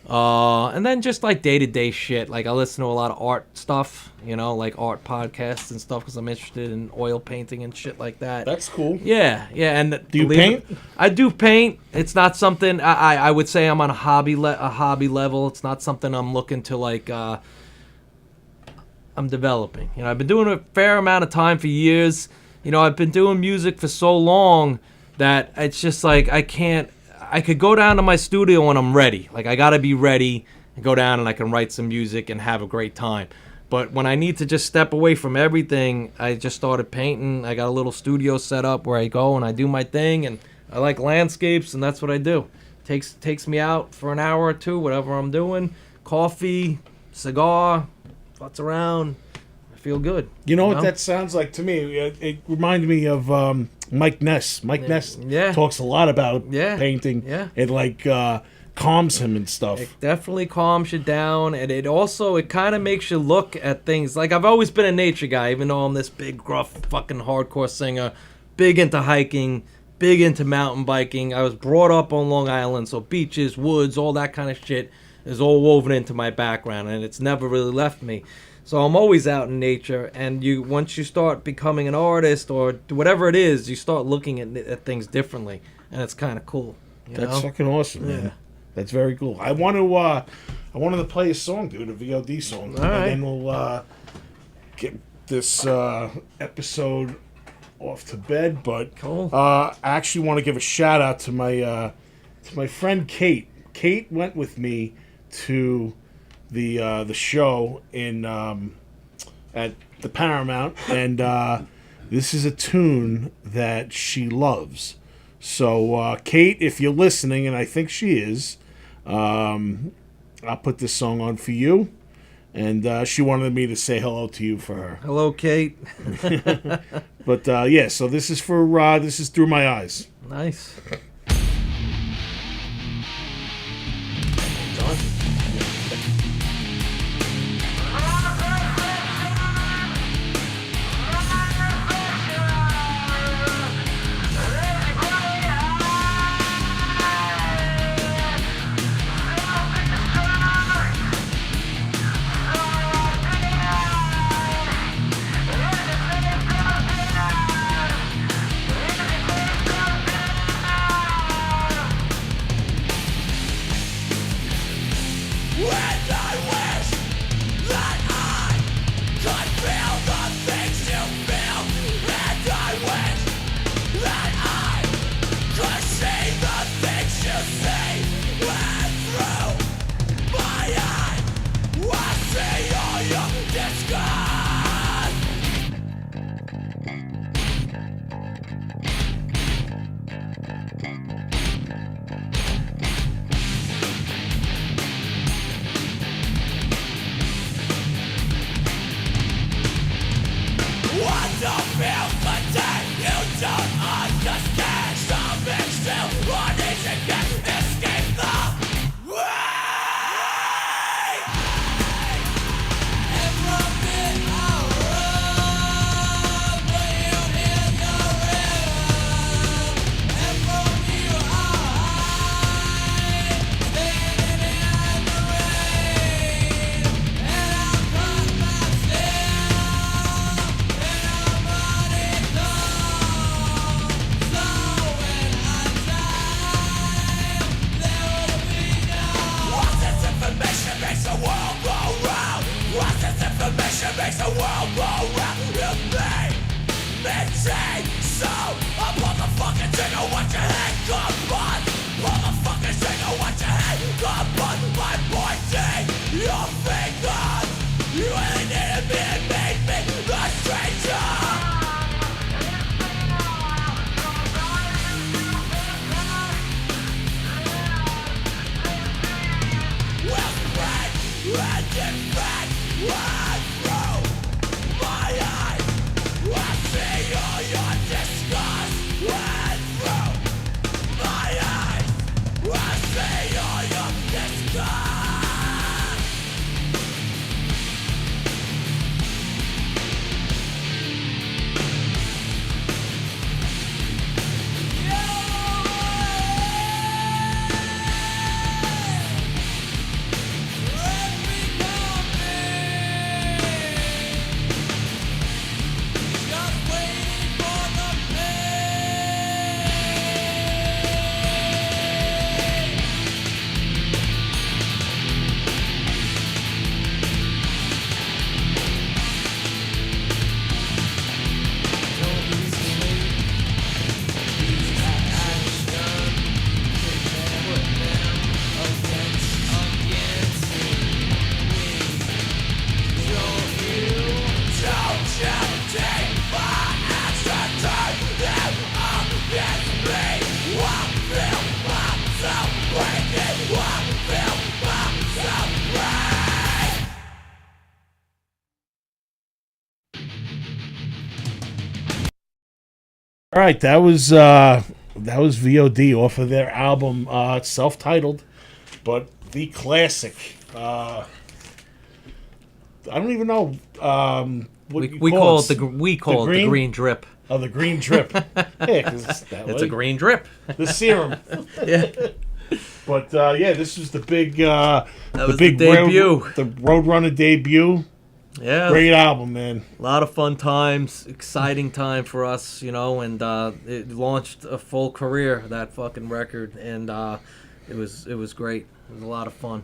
And then just like day-to-day shit. Like I listen to a lot of art stuff, like art podcasts and stuff because I'm interested in oil painting and shit like that. That's cool. Yeah. And do you paint? I do paint. It's not something I would say I'm on a hobby level. It's not something I'm looking to like. I'm developing. I've been doing a fair amount of time for years. I've been doing music for so long that it's just like I could go down to my studio when I'm ready. Like I gotta be ready, go down and I can write some music and have a great time. But when I need to just step away from everything, I just started painting. I got a little studio set up where I go and I do my thing, and I like landscapes, and that's what I do. Takes me out for an hour or two, whatever I'm doing. Coffee, cigar, futz around. I feel good. You know what that sounds like to me? It reminded me of Mike Ness. Mike Ness talks a lot about painting. Yeah. It like calms him and stuff. It definitely calms you down, and it kind of makes you look at things. Like, I've always been a nature guy, even though I'm this big, gruff, fucking hardcore singer. Big into hiking, big into mountain biking. I was brought up on Long Island, so beaches, woods, all that kind of shit is all woven into my background, and it's never really left me. So I'm always out in nature, and once you start becoming an artist or whatever it is, you start looking at things differently, and it's kind of cool. That's fucking awesome, man. That's very cool. I wanted to play a song, dude, a VOD song, and then we'll get this episode off to bed. But cool. I actually want to give a shout out to my friend Kate. Kate went with me to the show in at the Paramount, and this is a tune that she loves. So Kate, if you're listening, and I think she is, I'll put this song on for you, and she wanted me to say hello to you for her. Hello, Kate. But so this is Through My Eyes. Nice. Through my eyes, I see all your All right, that was VOD off of their album, self-titled, but the classic. I don't even know what We call it the green drip. Oh, the green drip. Yeah, 'cause It's a green drip. The serum. Yeah. But this was the big That was the debut. the Roadrunner debut. Yeah. Great album, man. A lot of fun times, exciting time for us, and it launched a full career, that fucking record, and it was great. It was a lot of fun.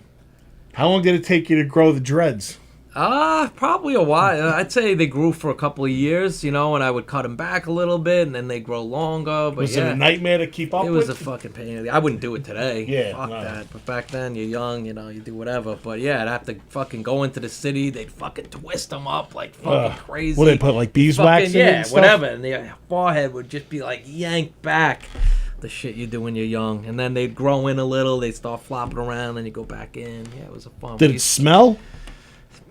How long did it take you to grow the dreads? Probably a while. I'd say they grew for a couple of years, and I would cut them back a little bit, and then they grow longer. But Was it a nightmare to keep up with? It was a fucking pain. I wouldn't do it today. Yeah, Fuck no. that. But back then, you're young, you do whatever. But yeah, I'd have to fucking go into the city. They'd fucking twist them up like fucking crazy. Well, they put like beeswax in it and stuff? Whatever. And the forehead would just be like yanked back. The shit you do when you're young. And then they'd grow in a little. They'd start flopping around, then you go back in. Yeah, it was a fun. Did it smell?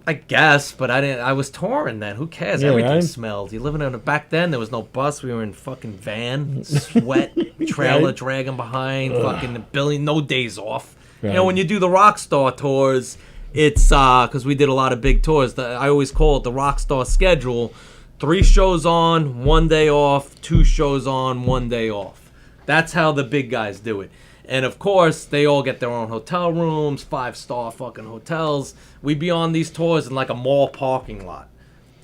I guess, but I didn't. I was touring then. Who cares? Yeah, Everything right? smelled. You're living in a back then. There was no bus. We were in fucking van, sweat, trailer Right. dragging behind, fucking a billion, no days off. Right. When you do the Rockstar tours, it's because we did a lot of big tours. I always call it the Rockstar schedule: 3 shows on, 1 day off; 2 shows on, 1 day off. That's how the big guys do it. And of course, they all get their own hotel rooms, 5-star fucking hotels. We'd be on these tours in like a mall parking lot,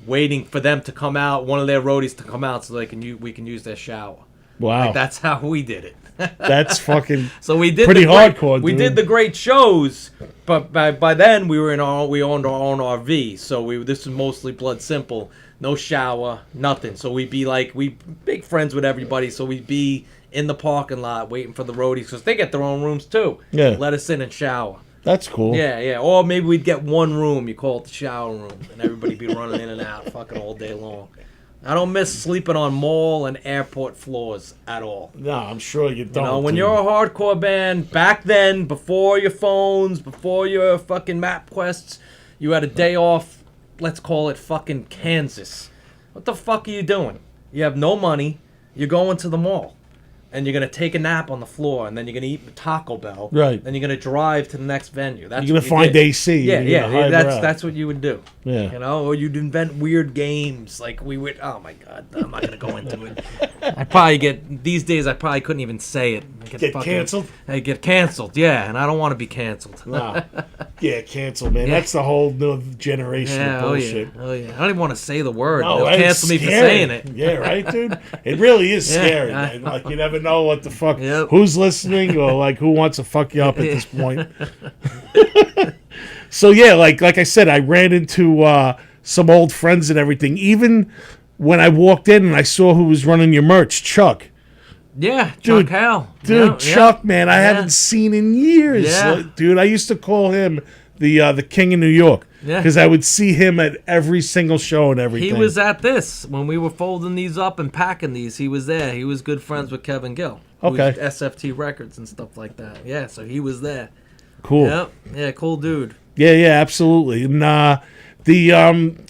waiting for them to come out, one of their roadies to come out, so we can use their shower. Wow. Like, that's how we did it. That's fucking So we did pretty hardcore. We dude. did the great shows, but by then we owned our own RV, so this was mostly blood simple, no shower, nothing. So we big friends with everybody, so we'd be in the parking lot waiting for the roadies because they get their own rooms too. Yeah. Let us in and shower. That's cool. Yeah. Or maybe we'd get one room, you call it the shower room, and everybody'd be running in and out fucking all day long. I don't miss sleeping on mall and airport floors at all. No, I'm sure you don't. When dude. you're a hardcore band, back then, before your phones, before your fucking map quests, you had a day off, let's call it fucking Kansas. What the fuck are you doing? You have no money, you're going to the mall. And you're going to take a nap on the floor, and then you're going to eat Taco Bell. Right. Then you're going to drive to the next venue. That's You're going what to find did. AC. Yeah. That's what you would do. Yeah. Or you'd invent weird games. Like we would, oh my God, I'm not going to go into it. These days I probably couldn't even say it. Get canceled? I get canceled, yeah, and I don't want to be canceled. Nah. Yeah, canceled, man. That's the whole new generation of bullshit. Oh yeah. I don't even want to say the word. No, They'll it's cancel me for scary. saying it. Yeah, right, dude? It really is Yeah, scary, I man. Like, you never know what the fuck, Yep. who's listening or, like, who wants to fuck you up at this point. So, yeah, like I said, I ran into some old friends and everything. Even when I walked in and I saw who was running your merch, Chuck. Yeah, Dude, Chuck Hal. Dude, Yeah, Chuck, man, I Yeah. haven't seen in years. Yeah. Like, dude, I used to call him the King of New York. Yeah. Because I would see him at every single show and everything. He was at this when we were folding these up and packing these. He was there. He was good friends with Kevin Gill. Okay. Who's SFT Records and stuff like that. Yeah, so he was there. Cool. Yep. Yeah, cool dude. Yeah, absolutely. And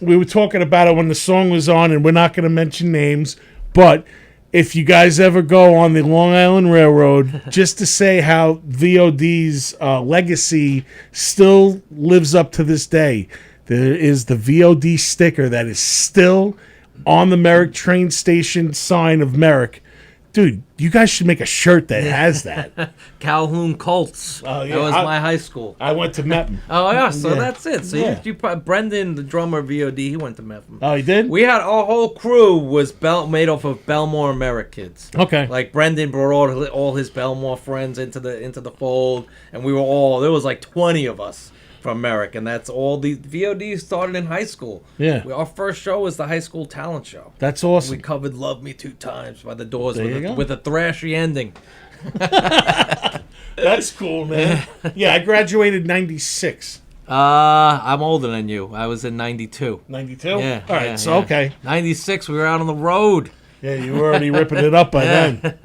we were talking about it when the song was on, and we're not going to mention names, but if you guys ever go on the Long Island Railroad, just to say how VOD's legacy still lives up to this day, there is the VOD sticker that is still on the Merrick train station sign of Merrick. Dude, you guys should make a shirt that has that. Calhoun Colts. Oh, yeah. That was my high school. I went to Mepham. Oh, yeah, so Yeah. that's it. So Yeah. Brendan, the drummer of VOD, he went to Mepham. Oh, you did? We had our whole crew was made up of Belmore and Merrick kids. Okay. Like Brendan brought all his Belmore friends into the fold, and there was like 20 of us from Merrick, and that's all. The VOD started in high school. Yeah. Our first show was the high school talent show. That's awesome. We covered "Love Me 2 Times" by the Doors There you go. with a thrashy ending. That's cool, man. Yeah, I graduated 96. I'm older than you. I was in 92. 92? Yeah. All right, yeah, so yeah. okay. 96, we were out on the road. Yeah, you were already ripping it up by then.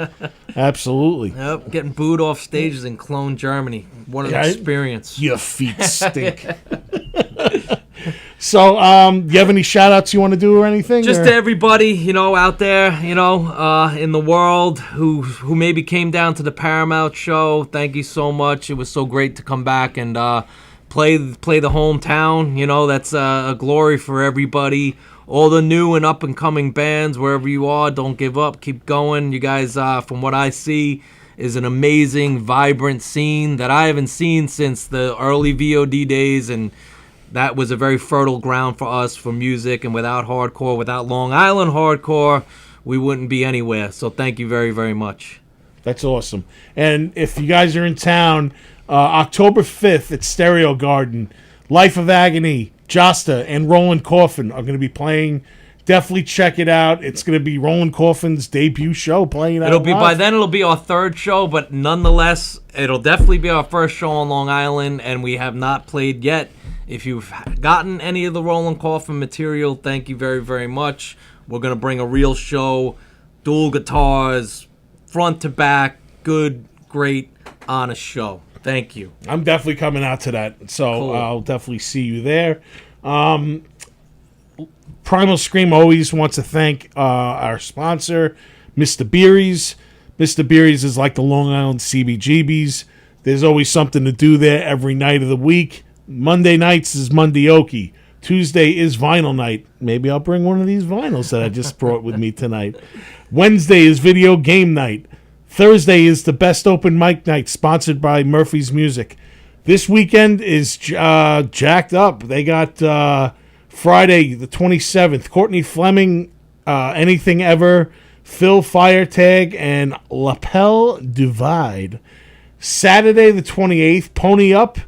Absolutely. Yep, getting booed off stages in Cologne, Germany. What an Yeah, experience. Your feet stink. So, you have any shout-outs you want to do or anything? Just to everybody, out there, in the world who maybe came down to the Paramount show. Thank you so much. It was so great to come back and play the hometown. That's a glory for everybody. All the new and up-and-coming bands, wherever you are, don't give up. Keep going. You guys, from what I see, is an amazing, vibrant scene that I haven't seen since the early VOD days, and that was a very fertile ground for us for music, and without hardcore, without Long Island hardcore, we wouldn't be anywhere. So thank you very, very much. That's awesome. And if you guys are in town, October 5th at Stereo Garden, Life of Agony, Josta, and Roland Coffin are going to be playing. Definitely check it out. It's going to be Roland Coffin's debut show playing out live. By then it'll be our third show, but nonetheless, it'll definitely be our first show on Long Island, and we have not played yet. If you've gotten any of the Roland Coffin material, thank you very, very much. We're going to bring a real show, dual guitars, front to back, good, great, honest show. Thank you. I'm definitely coming out to that, so Cool. I'll definitely see you there. Primal Scream always wants to thank our sponsor, Mr. Beery's. Mr. Beery's is like the Long Island CBGBs. There's always something to do there every night of the week. Monday nights is Mondioki. Tuesday is vinyl night. Maybe I'll bring one of these vinyls that I just brought with me tonight. Wednesday is video game night. Thursday is the best open mic night, sponsored by Murphy's Music. This weekend is jacked up. They got Friday the 27th, Courtney Fleming, Anything Ever, Phil Firetag, and Lapel Divide. Saturday the 28th, Pony Up,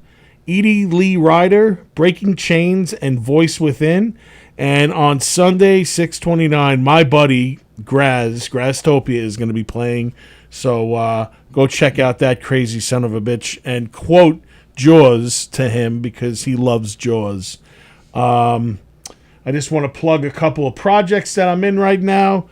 Edie Lee Ryder, Breaking Chains, and Voice Within. And on Sunday, 6/29, my buddy Graztopia is going to be playing. So go check out that crazy son of a bitch and quote Jaws to him because he loves Jaws. I just want to plug a couple of projects that I'm in right now.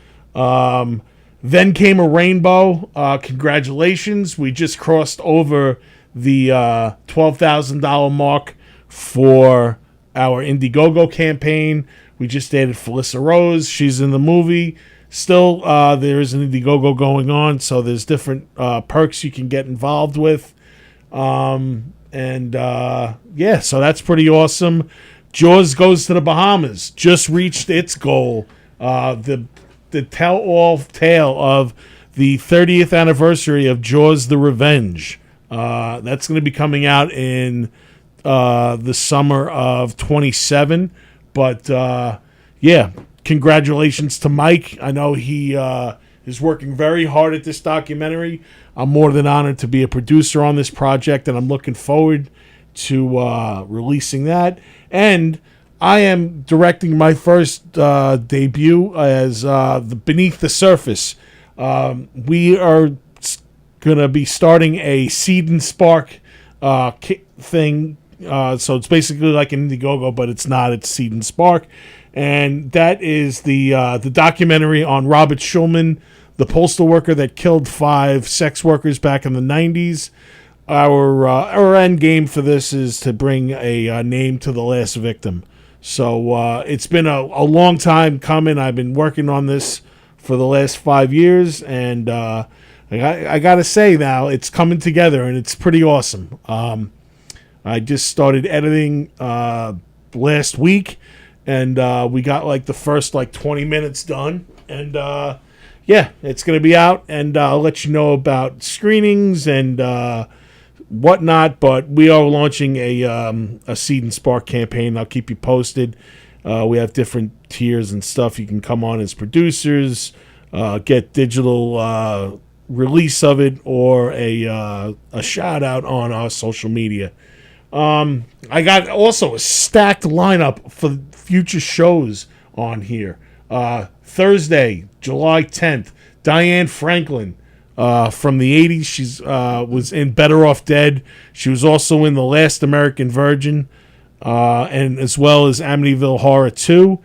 Then Came a Rainbow. Congratulations. We just crossed over the $12,000 mark for our Indiegogo campaign. We just added Felissa Rose. She's in the movie. Still, there is an Indiegogo going on, so there's different perks you can get involved with. So that's pretty awesome. Jaws Goes to the Bahamas just reached its goal. The tell-all tale of the 30th anniversary of Jaws the Revenge. That's going to be coming out in the summer of 27. But, congratulations to Mike. I know he is working very hard at this documentary. I'm more than honored to be a producer on this project, and I'm looking forward to releasing that. And I am directing my first debut as Beneath the Surface. We are going to be starting a Seed and Spark thing. So it's basically like an Indiegogo, but it's not. It's Seed and Spark. And that is the documentary on Robert Schulman, the postal worker that killed 5 sex workers back in the 90s. Our end game for this is to bring a name to the last victim. So it's been a long time coming. I've been working on this for the last 5 years, and I got to say now, it's coming together, and it's pretty awesome. I just started editing last week, and we got like the first 20 minutes done. And it's going to be out, and I'll let you know about screenings and whatnot. But we are launching a Seed and Spark campaign. I'll keep you posted. We have different tiers and stuff. You can come on as producers, get digital release of it, or a shout out on our social media. I got also a stacked lineup for future shows on here. Thursday, July 10th, Diane Franklin from the 80s. She was in Better Off Dead. She was also in The Last American Virgin, and as well as Amityville Horror 2.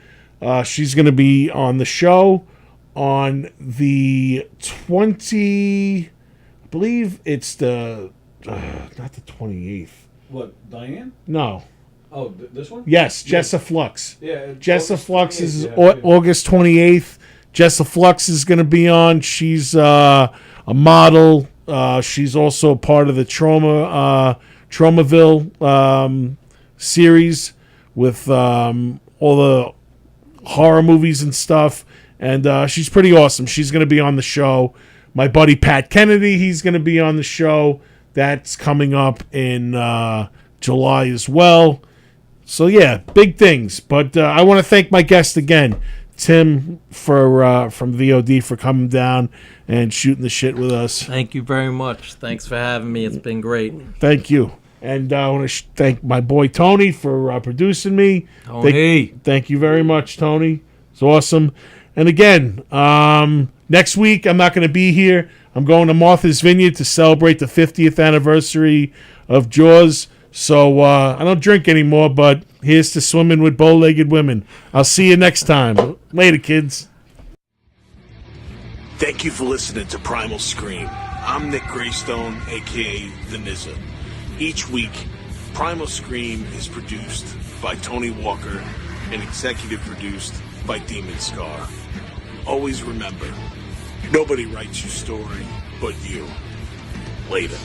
She's going to be on the show on the 20... I believe it's the... not the 28th. What, Diane? No. Oh, this one? Yes, Jessa Flux. Yeah. Jessa Flux is August 28th, August 28th. Jessa Flux is going to be on. She's a model. She's also part of the Traumaville series with all the horror movies and stuff. And she's pretty awesome. She's going to be on the show. My buddy Pat Kennedy, he's going to be on the show. That's coming up in July as well. So, yeah, big things. But I want to thank my guest again, Tim, from VOD, for coming down and shooting the shit with us. Thank you very much. Thanks for having me. It's been great. Thank you. And I want to thank my boy Tony for producing me. Tony. Thank you very much, Tony. It's awesome. And again, next week I'm not going to be here. I'm going to Martha's Vineyard to celebrate the 50th anniversary of Jaws. So I don't drink anymore, but here's to swimming with bow-legged women. I'll see you next time. Later, kids. Thank you for listening to Primal Scream. I'm Nick Graystone, a.k.a. The Nizza. Each week, Primal Scream is produced by Tony Walker and executive produced by Demon Scar. Always remember, nobody writes your story but you. Later.